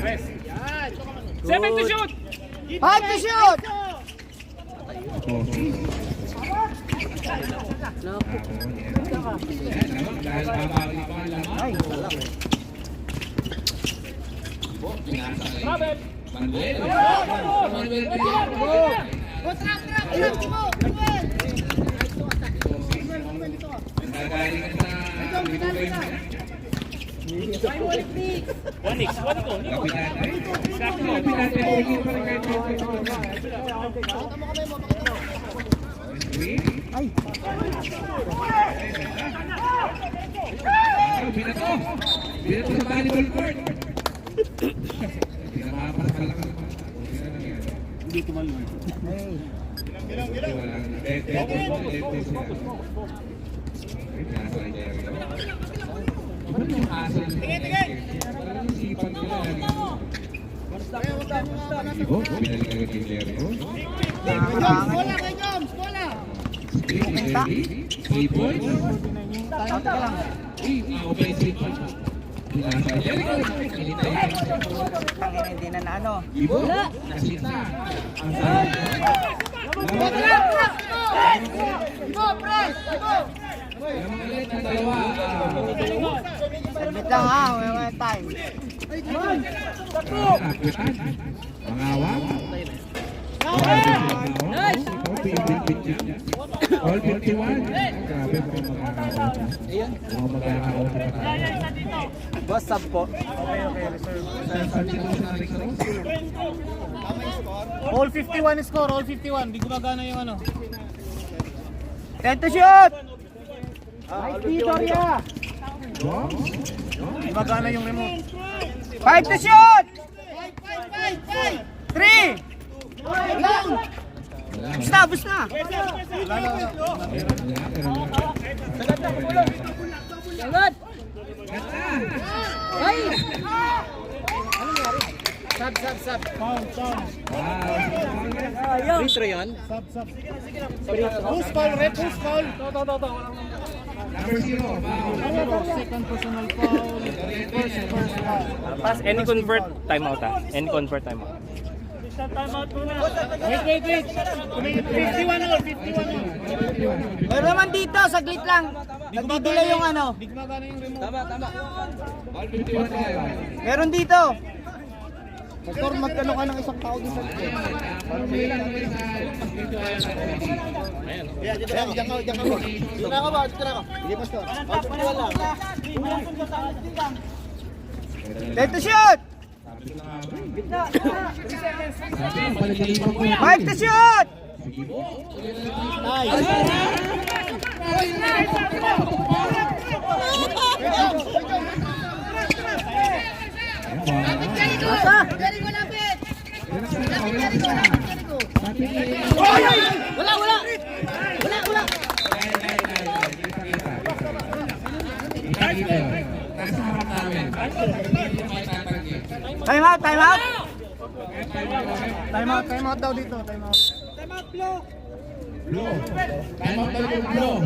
7 to shoot! 5 to shoot! Dahil babalik pa lang. Ay, wala. Manuel! Manuel. Manuel. Nagagaling ka sa binubay mo. Wanix ko. Kapitante, pumigil pa rin kayo. Ay, Binato sa volleyball court. Pinamapas pa lang. hindi tumalon. Tangina, hindi na ano. Sabit lang ha, may time. Mangawak. All 51. Grabe po Boss, sub po. All 51 score, all 51. Di gumagana yung ano. 10 to shoot! Nice Victoria! Di gumagana yung remote. 5 to shoot! 3! Bus na! Sagad! Ay! Sub. Foul. Retro yun? Sub. Who's foul, Red? Who's foul? Number 0. Second personal foul. First foul. Pass, any convert timeout Any convert timeout. Wait. 51 all. Meron naman dito, saglit lang. Nagdidelay yung ano. Di gumagana yung remote. All 51 tayo. Meron dito. Pastor, magkano ka ng isang tao dito? Diyan ka ba? Hindi, Pastor. Wala. 10 to shoot! 5 to shoot! Time out! Time out daw dito. Time out. Blow. Time out tayo, blow.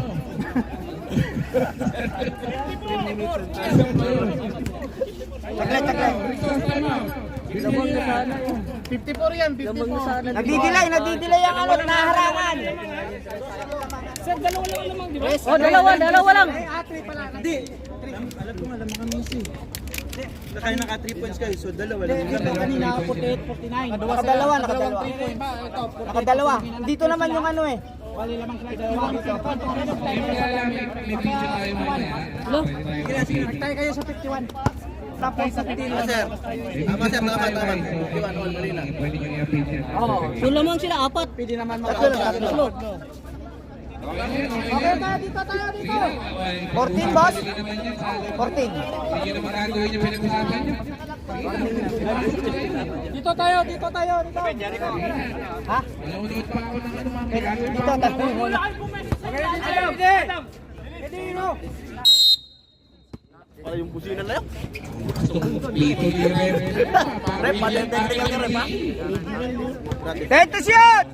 Lamang na sana yun. 54 yan, 54. Lamang na sana. Nagdidelay ang ano, naharangan. Sir, dalawa lang naman, di ba? Oh, dalawa lang. Hindi. Alam ko nga, lamang kami si. Kaya naka 3 points kayo, so dalawa lang. Ito kanina ako 48, 49. Nakadalawa. Nakadalawa. Dito naman yung ano eh. May video tayo mamaya. Tayo kayo sa 51. Tapos sa pili. Sir, tama. Pwede nyo i-update yan. So lamang sila, apat. Pwede naman Tatlo. Okay, dito tayo dito. 14, boss. 14. Hindi nyo naman gagawin yung pinag-usapan nyo. Dito tayo. Ha? Nanonood pa ako ng ano mga Dito tayo. Dito yung Rep, patenteng ka rep ha? Dito shoot!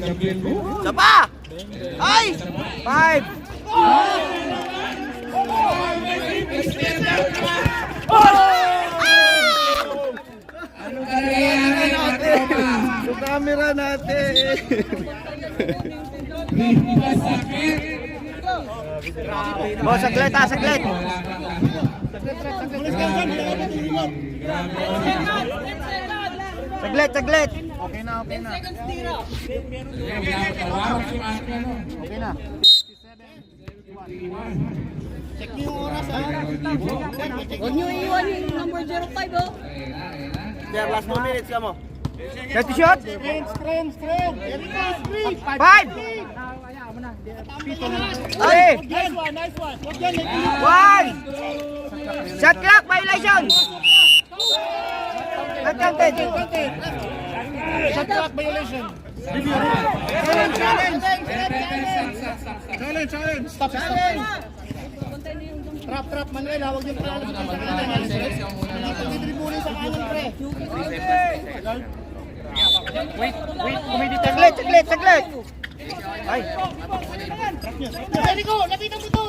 Gabriel mo. Sapa! Ay! 5! Anong nangyayari mga tropa? Yung camera natin! Masakit. Boss, saglit ha, saglit! Saglit! Okay na. Okay na. Check niyo yung oras ha. Huwag nyo iiwan yung number 05, oh. There, last 2 minutes ka mo. Dito shoot! Screen. Screen. 5! Ayaw mo na. Pito na. Ay! Nice one. Huwag yan. 1! Shot clock violation! Uncounted! Shot clock violation. Challenge. Stop. Trap, Manuel. Huwag yung palalapitan sa kanan. Dito sa kanan, pre. Saglit! Ay! Jericho, lapitan mo to.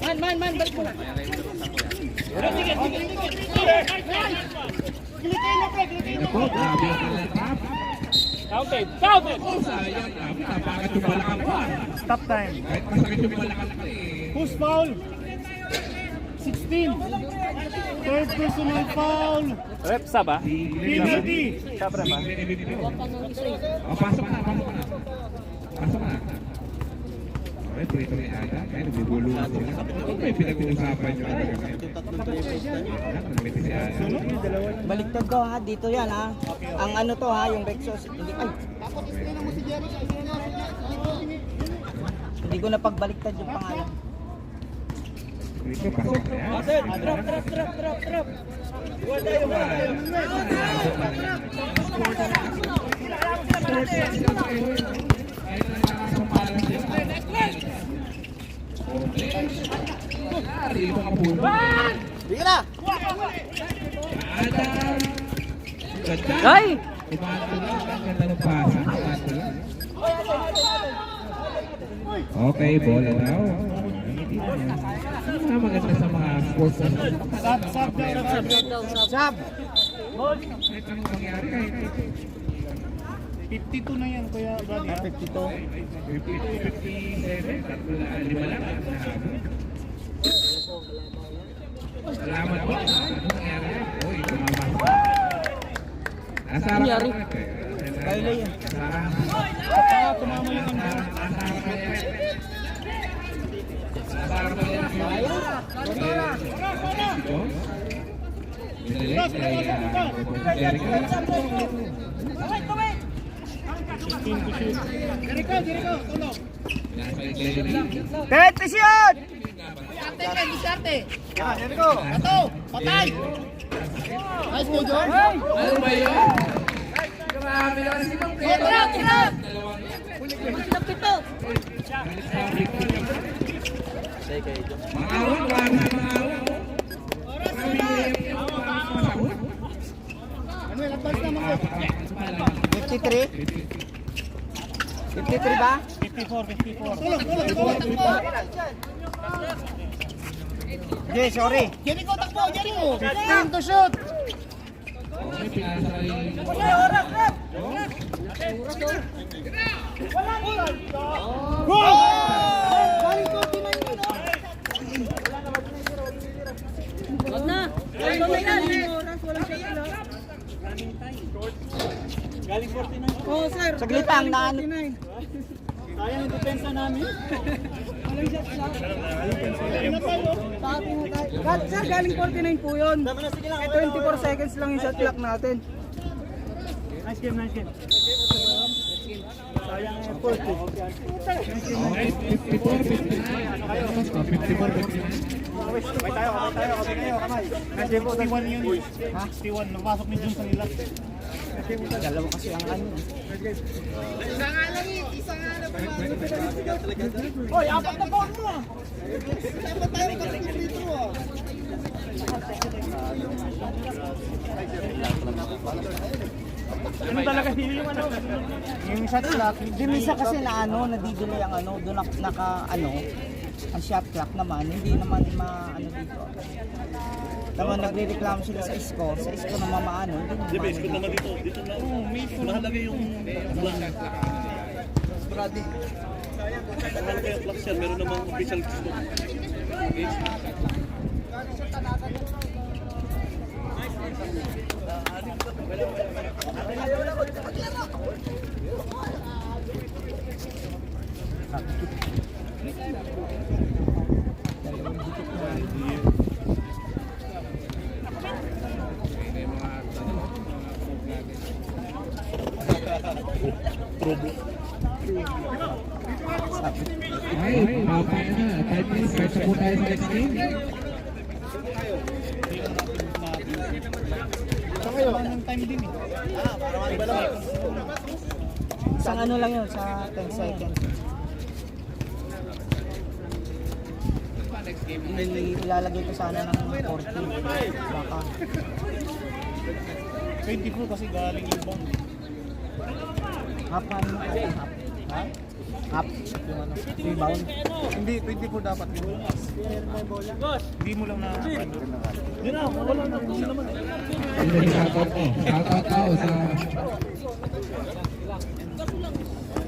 Man, balik mo. Gilitin mo, pre. Ito, grabe yung kalatap. Counted. Oh, sayang. Napakit yung balakang ko. Stop time. Kahit masakit yung balakang ko eh. Who's foul? 16. Third personal foul. Rep, saba? PBD. Pasok na. Okay, prito ni Ada. Kaya nagbubulungan sila. Ano ba yung pinag-uusapan nyo? Nagmiti si Ada. Baliktad ko ha, dito yan ha. Ang ano to ha, yung Rexos. Hindi ko na pagbaliktad yung pangalan. Prito, pasok na yan. Drop. Sige na! Ay! Okay, bola daw. Ano maganda sa mga sports na Sab! kahit anong mangyari kahit 52 na yan, Kuya Buddy. 52. 57, 5 lang ang nahabol. Salamat po. Anong nangyari? Uy, tumama pa. Nasa harap Nangyari? ka na, Baila yan. Nasa harap. Kaya tumama yung ano. Nasa harap ka yan. Nasa harap ka yan. Ito. Binalik kay Jericho. Jericho, tulog. Nasa Glenn. Tet shoot! Jericho, ato, patay. Nice go, John. Ano ba yun? Grabe naman si Mang Pedro. Makawang, wala na makawang. Manuel, advance na mga. 53? 53 ba? 54. Tulog. Okay, sorry. Okay, pinasa kay... Wag na. Ito na yan. Oh, sir. Saglit lang na ano. Sayang yung depensa namin. Sir, galing 49 po yun. 24 seconds lang yung shot clock natin. Nice game, nice game. Sayang effort. Okay, 54-59. Kamay tayo. Nice game po. 61 yun. 61, napasok ni Jun sa nila. Dalawa kasi ang ano. Hoy, apat na phone mo. Dapat tayo dito. Ano talaga yung ano? Yung shot clock. Dimisa kasi na ano, nadidelay ang ano, doon naka ano, ang shot clock naman, hindi naman ano dito. Naman nagrereklamo sila sa score naman maano. Di ba, score naman dito na. Mahalaga yung Brady. Mahalaga yung clock share, meron namang official score. Okay. Okay, paano na. 5 minutes, start na po tayo sa next game. Isang ano lang yun, sa 10 seconds. Ilalagay ko sana ng 40. Baka. 24 kasi galing yung bang. Half na ano? Half. Ha? Half. Yung ano? Rebound. Hindi, 24 dapat. Hindi mo lang na... Hindi na, wala na. Hindi naman. Ito yung shoutout ko. Shoutout ko sa...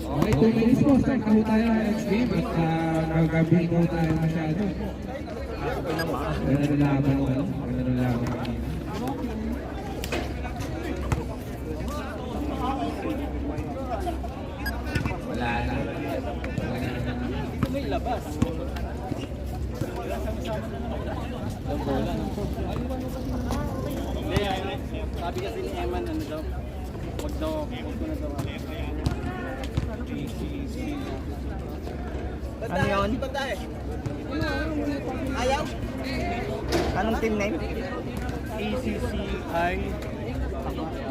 Okay, 2 minutes po. Start na po tayo sa next game. At kagabi po tayo masyado. Ganda ng laban mo. Ganda ng laban mo. Wala na. May labas. Sabi kasi ni Eman, ano daw, huwag ko na daw. Ano yun? Ayaw? Anong team name? ACCI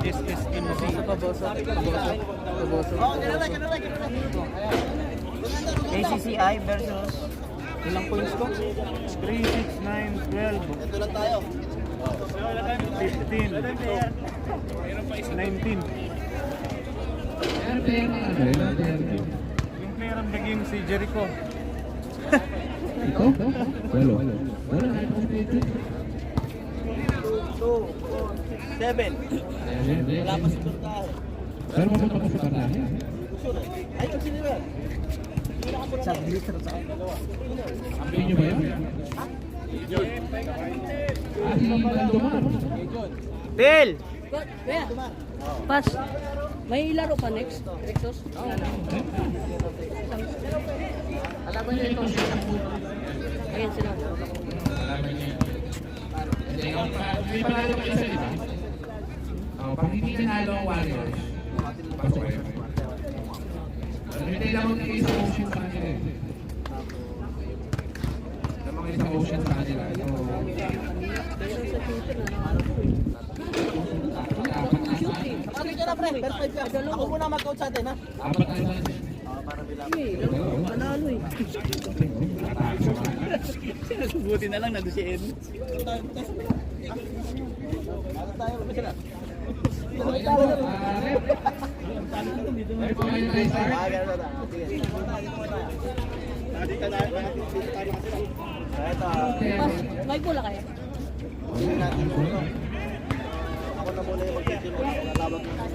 SSNC. ACCI versus ilang points ko? 3, 6, 9, 12. Ito lang tayo. 15. 19. Yung player ang naging si Jericho. Ito? Walo. Wala na ito dito. 7. Wala pa si Turtahe. Pero mapunta pa sa Turtahe. Ay, ito sila ba? Sa glitter sa Sabi niyo ba yun? Si Aldumar. Bill! Kuya, pass. May laro pa next? Rexos? Alam niyo ito siya sa puto. Ayan sila. Alam niyo. May panalo kayo sa iba? Pag hindi nanalo ang Warriors, pasok kayo. Hindi lang kayo sa ocean sa kanila eh. Lamang kayo sa ocean sa kanila. Ako muna mag-coach sa atin, ha? Apat tayo sa atin. Panalo eh. Buti na lang nandun si Ed. May pula kayo? Ako na muna yung mag-continue. Nalawag na.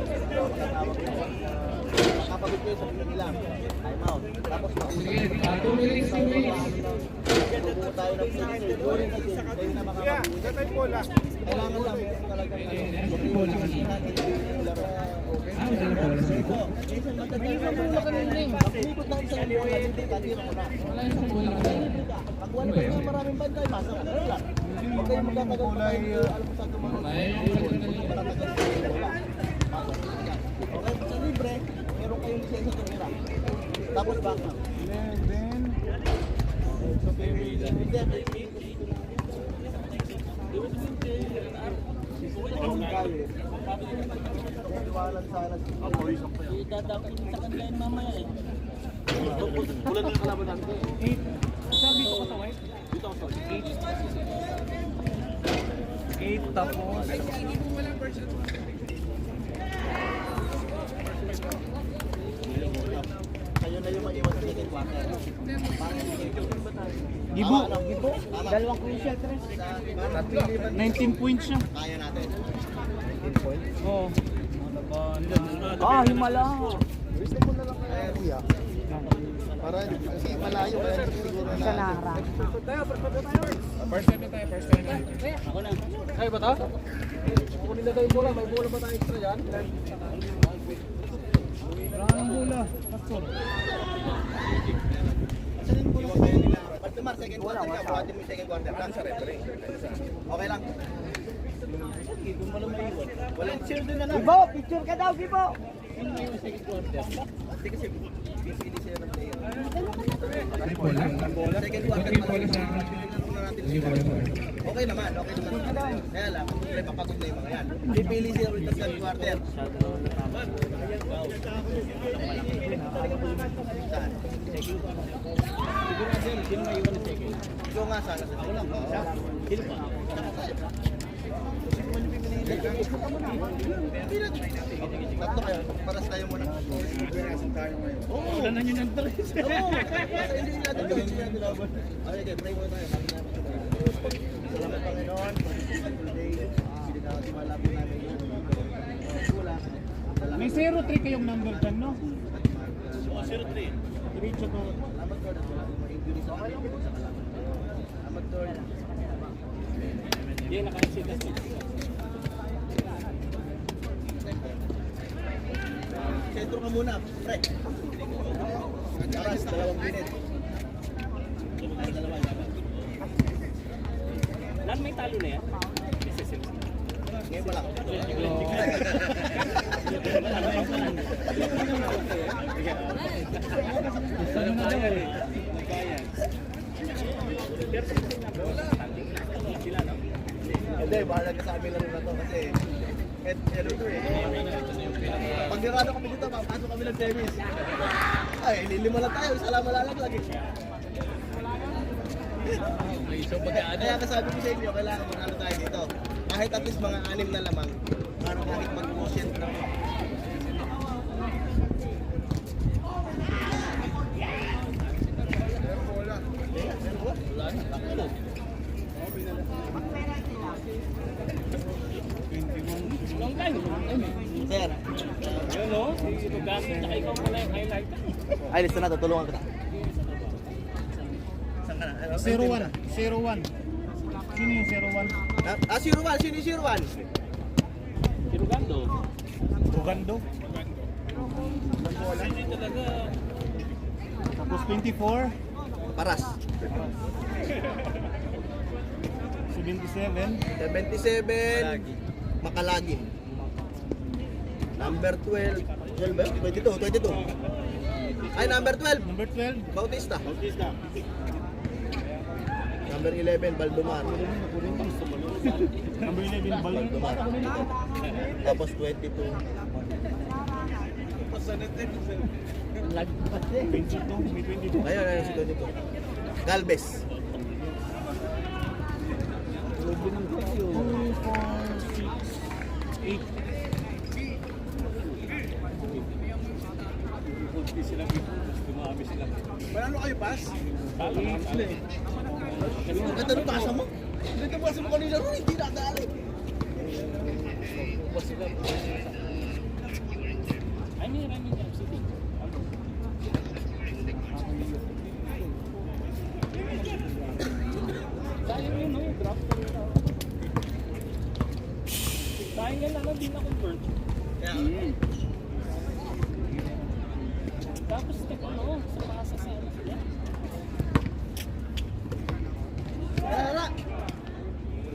Nakapagod kayo sa nila. Time out. Tapos Sige, 2 minutes, 2 minutes. makukuha tayo ng place. During the game, kayo na makakapagod. Kailangan lang talaga Bola kasi. Ah, wala na bola sa likod. Ikot lang sa iyo. Wala yung bola kasi. Pag wala pa sa maraming bantay, masa ka. Wala. Huwag kayong magkatagal pa kayo. Alam mo sa tumanong. Okay, sa libre, meron kayong lisensya tumira. Tapos back na. Kayo na yung maiwan sa second quarter. Gibo. Gibo. Dalawang crucial tres. 19 points siya. Kaya natin. Oo. Himala. Gusto mo na lang kaya kuya. Para kasi malayo kaya siguro na. Sa naharap. First time na tayo, first time na. Ako na. Ay, ba ito? Kunin na tayo yung bola. May bola ba tayo extra dyan? Maraming bola. Pastor. Sanin po lang kayo nila. Baltimar, second quarter ka. Buhatin mo yung second quarter. Lang sa referee. Okay lang. Walang cheer din na lang. Gibo, picture ka daw, Gibo. Hindi kasi busy sila ng player. May bola. Second quarter Okay, pa bola sa lang. akin. Muna natin Sige, bola sa akin. Okay naman. Kaya lang, may papagod na yung mga yan. Pipili sila ulit sa second quarter. Saan? Sino may iwan na second? Ikaw nga sana sa second. Sino pa? Tatlo kayo, paras tayo muna. Oo. Wala na nyo ng dress. Oo. Kasi hindi natin gawin siya nilaban. Okay, pray muna tayo. Salamat Panginoon. Wonderful day. Hindi na timala po namin yun. Wala. May 0-3 kayong number dyan, no? 0-3. Diretso to. Salamat Lord. Wala akong ma-injury sa akin. Salamat Lord. Hindi, nakaisip na Sentro ka muna, pre. Aras, 2 minutes. Lahat may talo na yan. Ngayon pa lang. Hindi, bahala ka sa amin lang na to kasi ano to eh. Pag nirado kami dito, papasok kami ng semis. Ay, lilima lang tayo, isa lang malalag lagi. Kaya kasabi ko sa inyo, kailangan manalo tayo dito. Kahit at least mga 6 na lamang, para kahit mag-quotient lang. Long time. Sir, Yun o. Si Tugasi, tsaka ikaw pala yung highlight. ay, listen na, tutulungan kita. 0-1. 0-1. Sino yung 0-1? 01, sino yung 01? Tirugando. Rugando. Hindi talaga. Tapos 24. Paras. 77. 77, Makalagin. Number 12, 12 ba? 22. Ay, number 12, Number 12. Bautista. Number 11, Baldomar. Number 11, Baldomar. Tapos 22. 22. May 22. Ayun, si 22. Galvez. 2, 4, 6, 8. Sila, dumami sila. Manalo kayo, pass? Ganda ng pasa mo. Ganda ng pasa mo kanina rin, hindi nadali.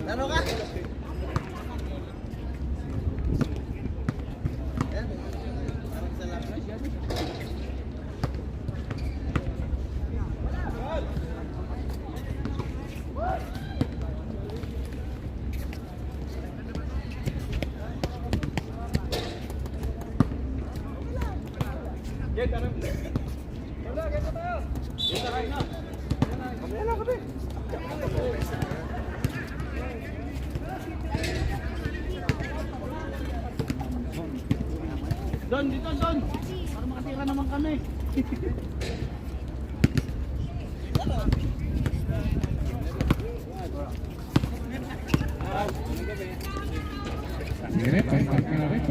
Laro ka? Don, dito Don. Para makatira naman kami. Sige, pahit ka na rin.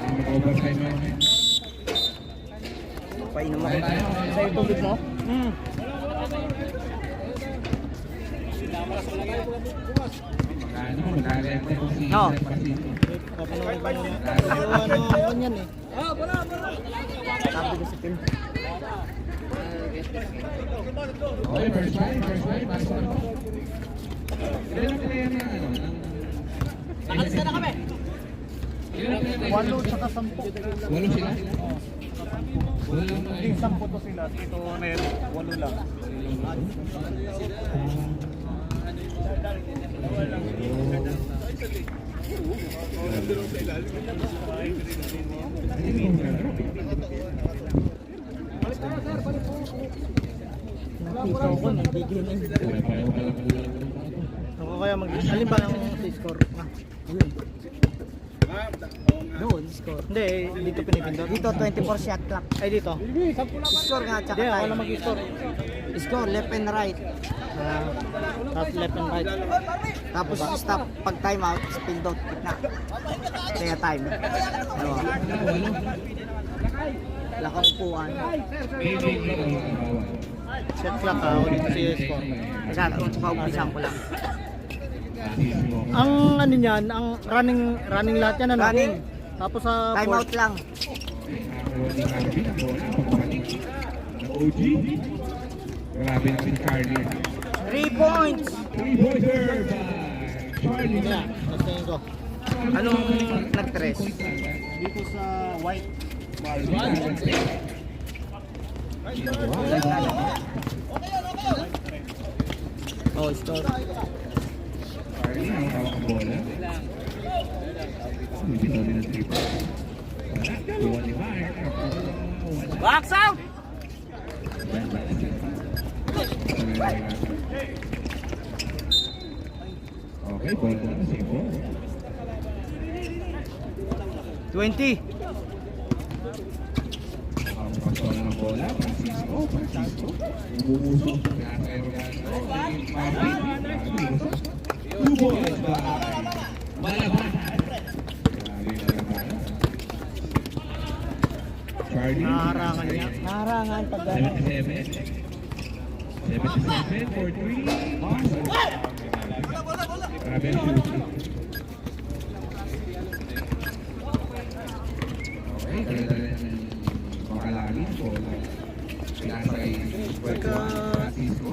Mag-overtime na rin. Painom ako. Sa tubig mo? Ano, mag-alente ko si No. Pasito. Ano yan eh. Sabi ko si Pin. Okay, first line. Pasok na po. Ilan na yan na ano? Nakalista na kami. Ilan na yan? 8 tsaka 10. 8 sila? Wala lang na Hindi, 10 to sila. Dito meron 8 lang. Nakita ko nagigil na. Ako kaya alin ba ang score? Ayun. Doon, score. Hindi, dito pinipindot. Dito, 24 shot clock. Ay, dito. Score nga, tsaka Hindi, time. wala mag-score. Score, left and right. Tapos left and right. Tapos stop, pag time out, spin out, na. Kaya time. Dalawa. Lakang upuan. Set clock ha, ulit kasi yung score. Exacto, paupisan ko lang. Ang ano niyan, ang running lahat yan ano? Running. Tapos sa Time out lang. OG. Grabe na si Carly. 3 points! 3-pointer by Charlie. Yeah, basta yun ko. Anong nag-tres? Dito sa white. Oh, score. Carly, ang hawak ang bola. Hindi na din ang 3 points. Wala, 25. Box out! Okay, bola na si Bo. 20. Ang pasol ng bola, Francisco. Umuusok. Two boys by Malaban. Charlie. Naharangan niya. Naharangan pag 77. 77 for 3. Grabe ang shooting. Okay, dala-dala ng makalali po. Pinasay Francisco. Francisco.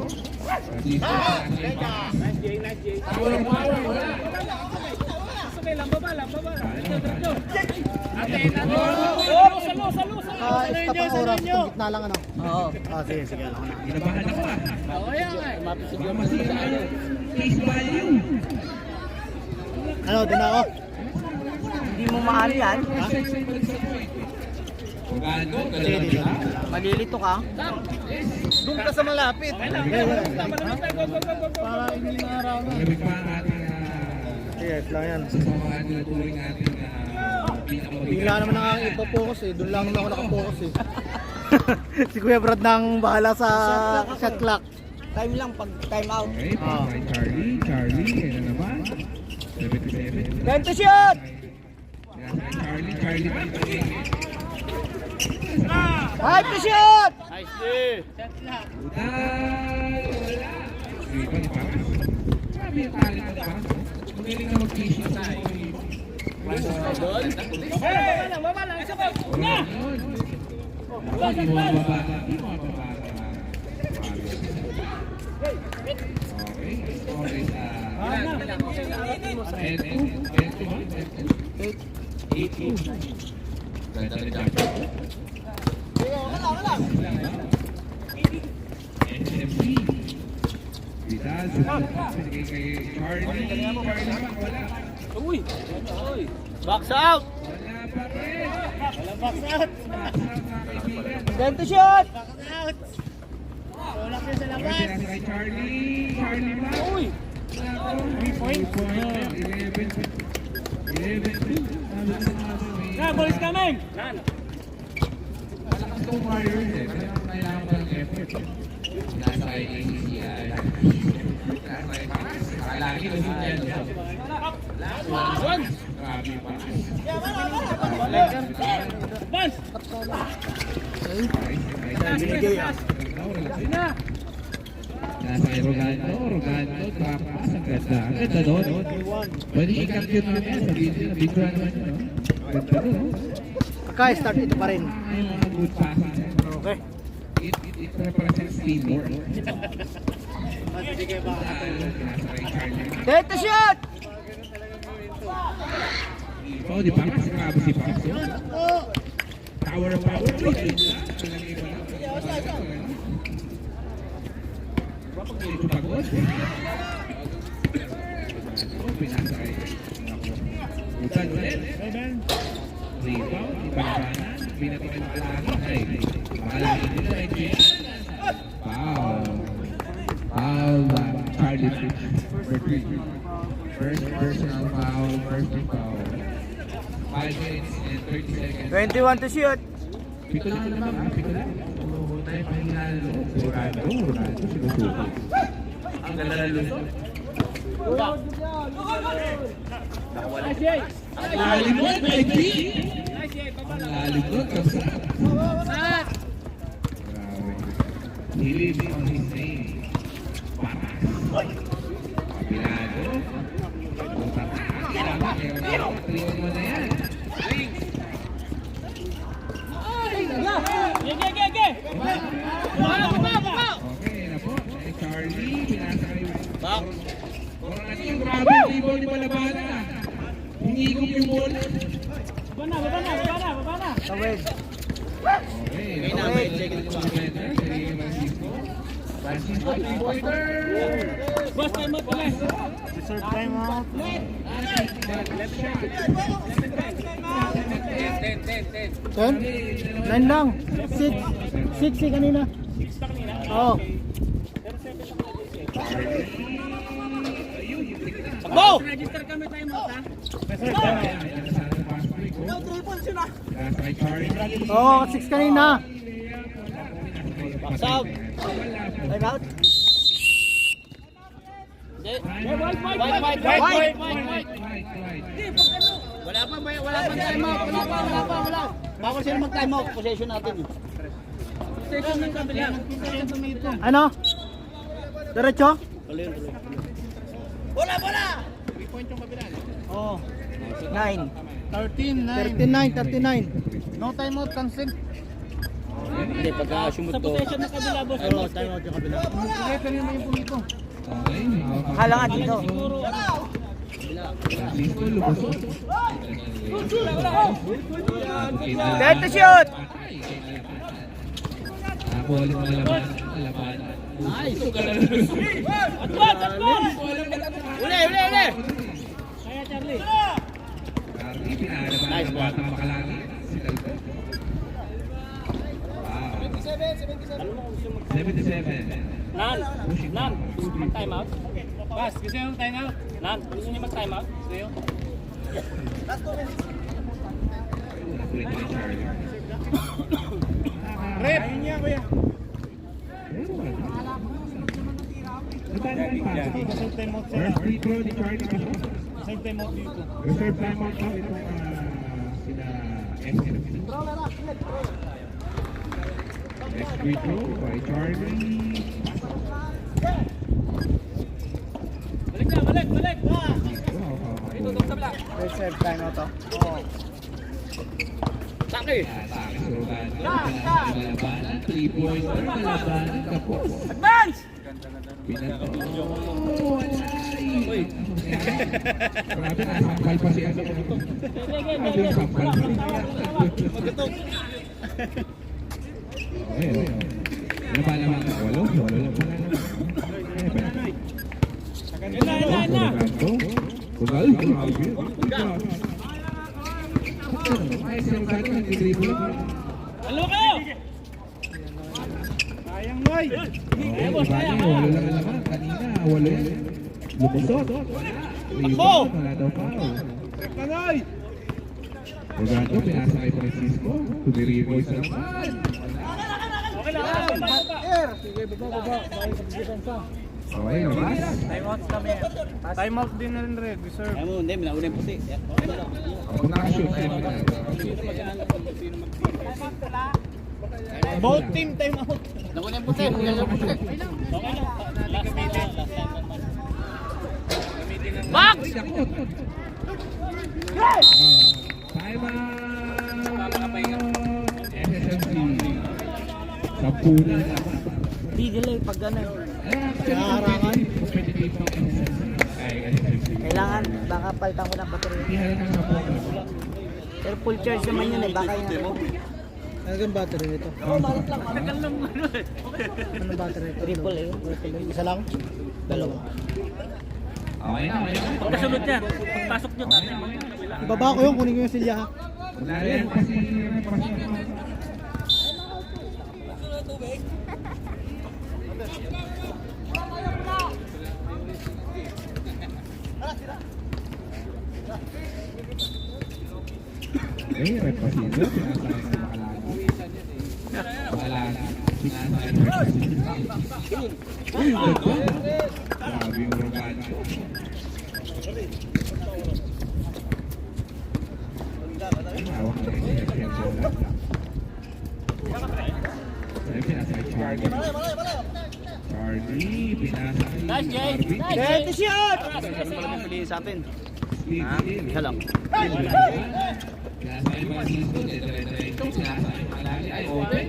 Stop ang oras, kung gitna lang ano. Oo. Sige, alam ko na. Ginabahan ako ah. Baka masira yung face value. Ano, din ako. Hindi mo mahal yan. Magano, Sige, dito na. Malilito ka. Doon ka sa malapit. Para hindi naharangan. Malamig pa ang ating Yes, lang yan. sasamahan ng turing ating Bigla naman ako ipopokus eh. Doon lang naman ako nakapokus eh. Si Kuya Brad nang bahala sa shot clock. Time lang pag time out. Okay, pass by Charlie. Charlie, kaya na naman. 77. Time to shoot! Nasa kay Charlie. Charlie pa rin. Time to shoot! Nice day. Utal! Wala! Sige pa ni Papas. Sabi yung talent ng Papas. Magaling na mag-fishing sa Baba lang, isa pa. Wala yun. Ako, di mo mababa. Di mo mababa. Okay, score is SMC. Vital, sige kay Charlie. Charlie naman, wala. Uy. Box out. Wala pa rin. Walang box out. Time to shoot! Wala kayo sa Okay, nasa kay Charlie. Charlie ba? Uy. 3 points. 11. Na, boys coming. Nan. Malakas tong Warriors eh. Kailangan pa ng effort. Nasa kay ACCI. Nasa kay Papas. Lagi na siya dyan. Grabe pa. Advance. Nasa kay Rogando. Tapas. Ang ganda. Ang ganda doon. Pwede i-capture namin sa video. Video naman yun. Ang ganda doon. Start ito pa rin. May mga good passes. Okay. It represents teamwork. Nasa kay Charlie. Time to shoot! Oh, di ba? Kasi grabe si Paps. Tower of power. Ito pagod. Oh, pinasay. Utan ulit. Rebound. Ipalabanan. Binatikan ng kalagi. Ay, makalagi nila. Foul. Foul. Charlie Fitch. First personal foul. First foul. 5 minutes and 30 seconds. 21 to shoot. Pito lang naman ha, pito lang. Oo, tayo pa hinalo. Sigurado, sinusuko. Ang ganda na luto. Lalimot, baby! Ang lalimot, kapsat. Grabe. He lives on his name. Papas. Kapilado. Utak na. Kailangan, triyon mo na yan. Okay na po. Charlie, pinasa kayo. Back. Orang yung grabe yung ibon ni Balabana. Hinigop yung bola. Baba na. Tawid. Okay, Tawid. Francisco, 3-pointer. Boss, time out pala. Reserve time out. 10? 9 lang. 6 kanina. Oo. Go! Register kami time out ha. Oo, 6 kanina. Box out. Time out. White. Wala pa time out. Wala. Bawal sila mag-time out. Possession natin. Possession ng kabila. Ano? Diretso? Bola! 3 point yung kabila. Oo. 9. 39. No time out, cancel. Hindi, pagka-assume to. Sa possession ng kabila, boss. Time out yung kabila. Akala nga dito. Francisco, lumusot. Time to shoot! Ako ulit malaban. Nice! Advance! Uli! Kaya Charlie. Charlie, pinalaban. Nice one. Makalagi. Si Dalton. Wow. 77. Nan! Gusto nyo mag-time out? Bas, gusto nyo mag-time out? Nan, gusto nyo mag-time out? Gusto nyo? Nakulit ni Charlie. Rep! Ayun niya, kuya. Pero wala. Nagkakaroon pa. Reserve time out sila. First free throw ni Charlie Pasok. Reserve time out dito. Reserve time out pa itong sila SMC. Next free throw by Charlie. Balik! Reserve time out to. Saki! Labanan, 3-pointer, labanan, kapos. Advance! Pinato. Grabe, nasampal pa siya. Grabe yung sampal pa. Okay. Laban naman ka. Walo lang pala naman. Kugal, grabe. Ay, sarap ka nag-dribble. Ano kayo? Sayang, Noy! Okay, walo lang naman. Kanina, walo yan. Lumusot. Takbo! Wala daw foul. Rep na, Noy! Orlando, pinasa kay Francisco. Tumirigo isa naman. Okay lang. Sige, baba. Okay, labas. Time out din na rin, Red. Reserve. Ayaw mo, hindi, minauna yung puti. Kung nakashoot, ayun mo na. Both team time out. Nauna yung puti. Max! Time out! SSMC. Sampunan naman. Di delay pag gano'n. Nakaharangan. Competitive ng SSMC. Ay, SSMC. Kailangan, baka palitan ko ng baterya. Hindi halata ng sampunan. Pero full charge naman yun eh, baka yun. Ano battery nito? Anong battery nito? Triple A. Isa lang? Dalawa. Okay na. Pagkasunod yan. Pagpasok nyo, tatay. Ibaba ko yun, kunin ko yung silya ha. Wala rin pa si Repasido, pinasakay sa Makalagi. Pinasakay sa Repasido. Uy, yung dagdag. Grabe yung Rogano. Hawak na rin siya siya sa wala. Ayun, pinasakay Charlie. Charlie, pinasakay Barbie. Dirty shot! Ano pala yung piliin sa atin? Steve, Isa lang. pinasakay Francisco, dire-diretso, pinasakay Makalagi. Ay, open.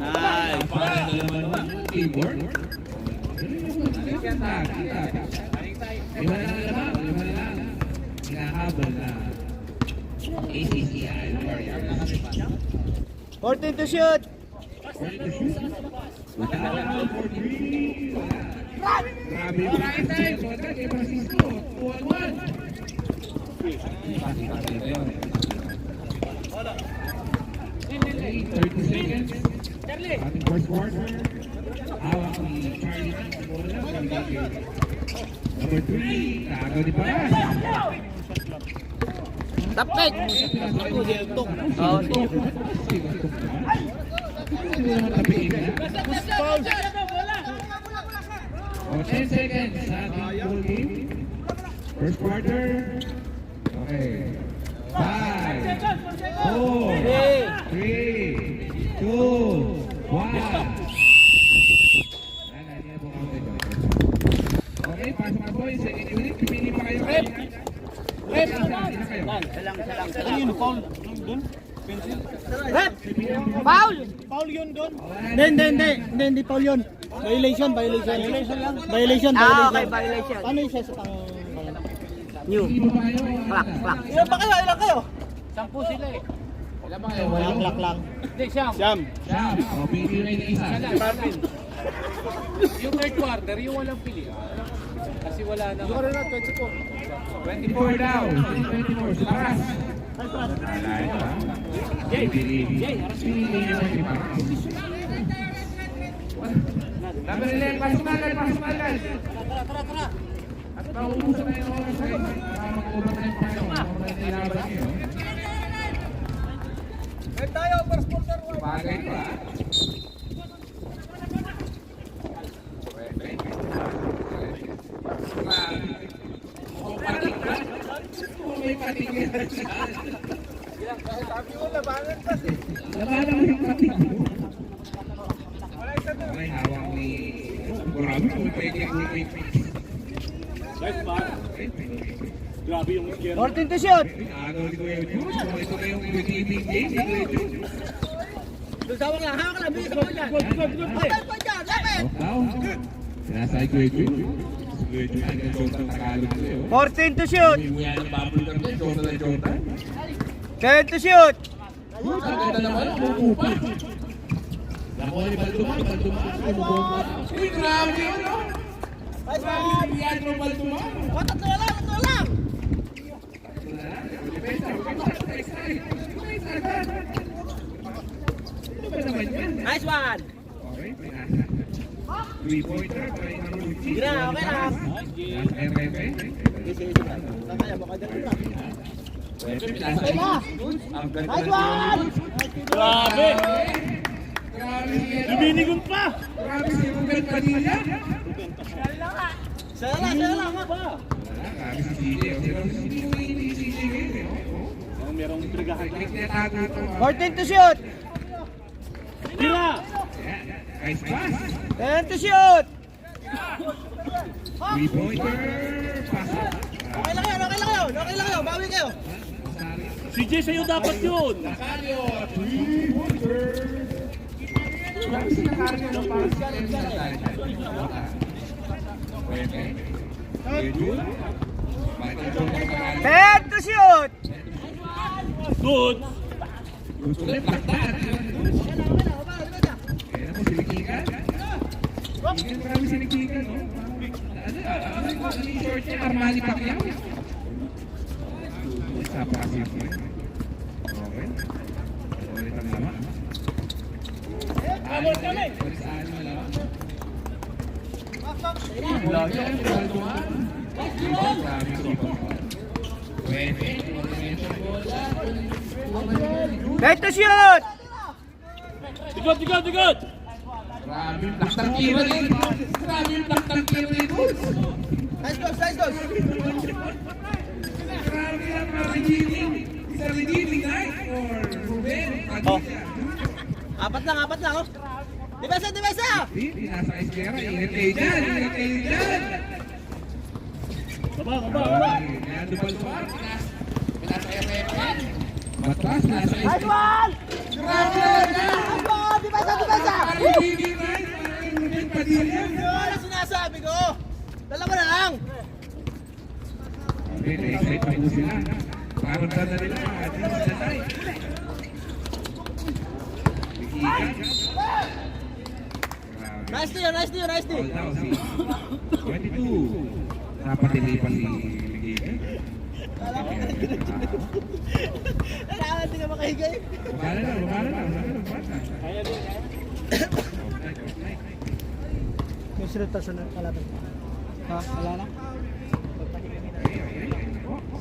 Ay. Para naman teamwork. Kita. Lima na lang. Hinahabol na ACCI Warriors. 14 to shoot! Ready to shoot? Wala. 4-3. Grabe yung practice. Kontra kay Francisco. 2-on-1. 30 seconds. Ating first quarter. Hawak ni Charlie. Bola. Number 3. Tago ni Paras. Tapik! Ako, diltok. Oo, diltok. Oh, 10 seconds sa ating full game. First quarter. Okay. 5, 4, 3, 2, 1. Okay, pasok na po yung second unit. Pipili pa kayo. Rep! Ayun, foul. Rep! Foul! Foul yun doon. Hindi foul yun. Violation lang. Violation. Ah, okay, violation. Paano yung siya pang... New. Clock. Ilan ba kayo? Sampu sila eh. Ilan ba kayo? Walang clock lang. Hindi, Siyam. Siyam. O, pili na yung isa. Marvin. Yung third quarter, yung walang pili. Kasi wala na. Yung na 24. 24 daw. 24. Paras. Alay pa. Pili na yung iba. Number 11, pasok na agad. Tara. At paubusan na yung oras ay para mag-over na yung payo. Nilaban nyo. Bagay pa. may patik yan. Labanan mo yung patik mo. Okay, hawak ni... Marami kung pwede yung quick. Guys, man. Grabe yung scare. 14 to shoot. Agaw ni Kuya Jun. So ito na yung beginning game ni Kuya Jun. Hawak lang, bilis mo dyan. Hotel pa dyan, lapit! Wow. Sinasay Kuya Jun. Kuya Jun, ang Jordan Tagalog ko yun. 14 to shoot. Umuya ng bubble gum din, Jordan na Jordan. 10 to shoot. Ang ganda naman, umuupa. Nakuha ni Balduman, umubomba. Uy, grabe yun, no? Leandro Balduman. Tatlo lang! Nice one! Okay, pinasa. 3-pointer, by number 15. Gira, okay lang. Last RFA. Kaya baka dyan lang. Pinasa. Ang ganda Nice ng one! Grabe! Grabe yan. Luminigon pa! Grabe si Ruben Padilla. Saya lang ha. Grabe si CJ. Pero hindi mo hindi si CJ ngayon. Ang merong intrigahan. Nagtatago ito. 14 to shoot. Tira! Nice pass. 10 to shoot. 3-pointer. Pasok. Okay lang kayo. Bawi kayo. CJ, sa'yo dapat yun! Nakalyo. 3-pointer. Grabe si Nakalyo ng pass. Pwede. Pwede. Bakit yung Nakalyo? 10 to shoot. Good! Gusto na yung plaktan. Kaya mo silikikan. Hindi marami silikikan, no? Ano yung short niya? Armani Pacquiao. Sapa kasi yun. Okay. Ulit ang lama. Ulit saan mo lama. Lagi ang balduman. Sabi ko pa. Pwede. 10 to shoot. Digod! Grabe yung plaktang kira rin. Grabe yung plaktang kira rin. Nice goals. Grabe yan, mga redeeming. Is a redeeming night for Ruben Padilla. Apat lang oh. Depensa! Hindi, nasa Esquera. Ingat kayo dyan. Baba! Leandro Balduman. Nasa FFN. Batas, nasa Nice Esquera. one! Grabe yan. Depensa! Redeeming night for Ruben Padilla. Ano sinasabi ko? Dalawa na lang. Okay, na-excite pa po sila. Parang na nila. This is the night. Bigigan. Nice deal. All down si 22. Dapat hindi pa si Bigigan. Kailangan din ka makahigay. Bukala na. May siruta sa kalaban. Ha? Wala na?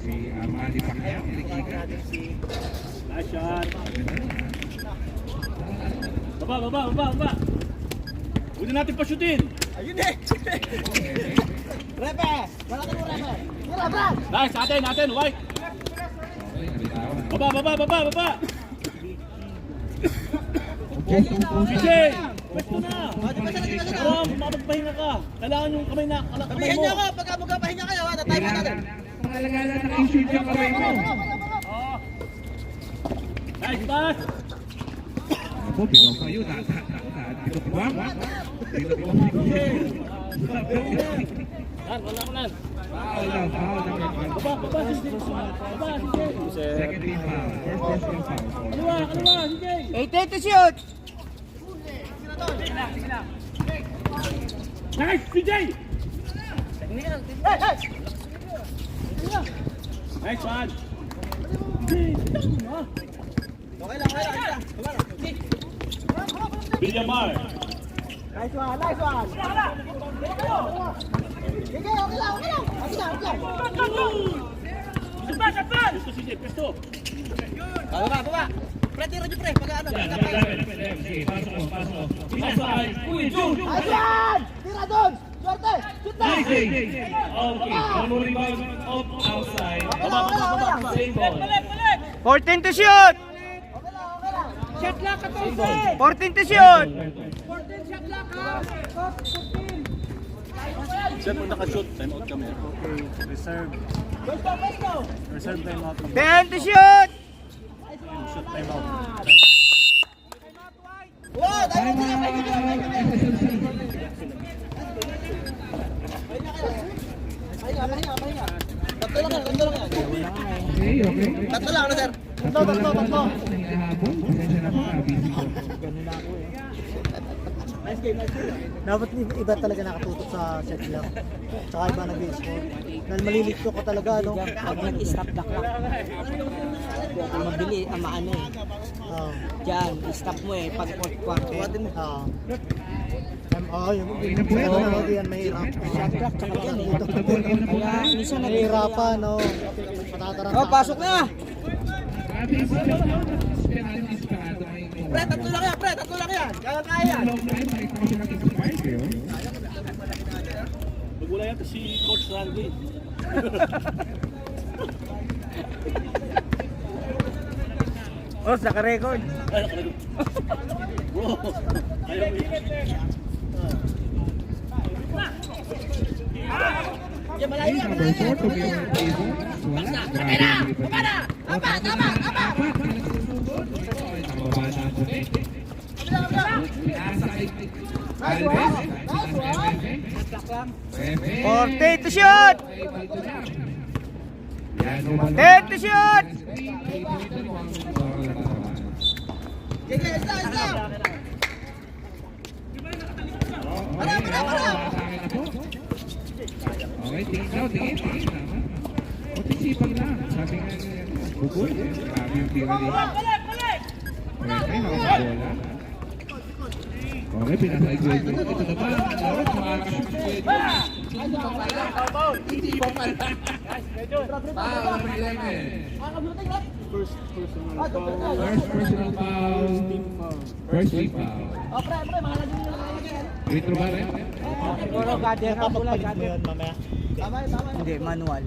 Si Armani Pacquiao. Bigigan. Nice shot! Baba! Huwag na natin pa-shootin! Ayun eh. Repe! Malaki mo Repe. Tira, Brad! Nice! Atin! White! Okay, nabitawan. Baba! CJ! Pwesto na! Depensa. Para mapagpahinga ka! Kailangan yung kamay Sabihin mo! niyo ako, pagka magkapahinga kayo, tatay mo natin. Kailangan na naka-shoot yung kamay mo. Nice pass! Ako, pinopa yun. Pinupuwang. Wala. Foul number 1. Baba, CJ! Second team foul. First personal foul. Kaliwa, CJ! 18 to shoot. Nice, CJ! Nice one! Okay lang. Villamar! Nice one. Sige, okay lang. Pesto, CJ, pesto! Baba. Pre, tira niyo pre. Pagka ano, magkapahinga. Pasok. Nice one! Tira doon! Swerte! Nice save. Okay, one more rebound off outside. Same ball. 14 to shoot! Shot lock, 14. 14 to shoot! 14 shot lock, ha? 14. Sir, pag naka-shoot, time out kami. Reserve. Reserve time out. 10 to shoot! Shoot time out. Okay, okay. Tatlo lang, ano sir? Tatlo. Hinahabol. Pasensya na po, busy po. Dapat iba talaga nakatutok sa set lang. Tsaka iba nag-score. Dahil malilito ko talaga, no? Pag nag-stop the clock, mabili, maano eh. Diyan, stop mo eh, pag fourth quarter. Yung hindi yan mahirap. Shot clock, tsaka yan eh. Kaya minsan nahihirapan, no? Matataranta. Oh, pasok na! Grabe yung penalties pa ito ngayon. Pre, tatlo lang yan, pre, tatlo lang yan. Kaya kaya yan. Long time, nakita ko silang inspired eh. Oh. Magula yan si Coach Randy. Oh, naka-record. Bro, ayaw mo yun. Number 4 to be on table. Wala. Grabe yung lipat. Tama. Nababa na ang puti. Pinasa kay Alves. 40 to shoot! 10 to shoot! Okay, tingin daw, tingin. Kunting sipag lang. Sabi nga niya, bukol. Grabe yung tira niya. Okay, nakabola. Okay, pinasa-igway ko. Ito na ba? Lawat, makakashoot ko ito. Hindi pa pala. Number 11. First personal foul. First team foul. Free throw ba rin? Siguro gather na po lang. Hindi, manual.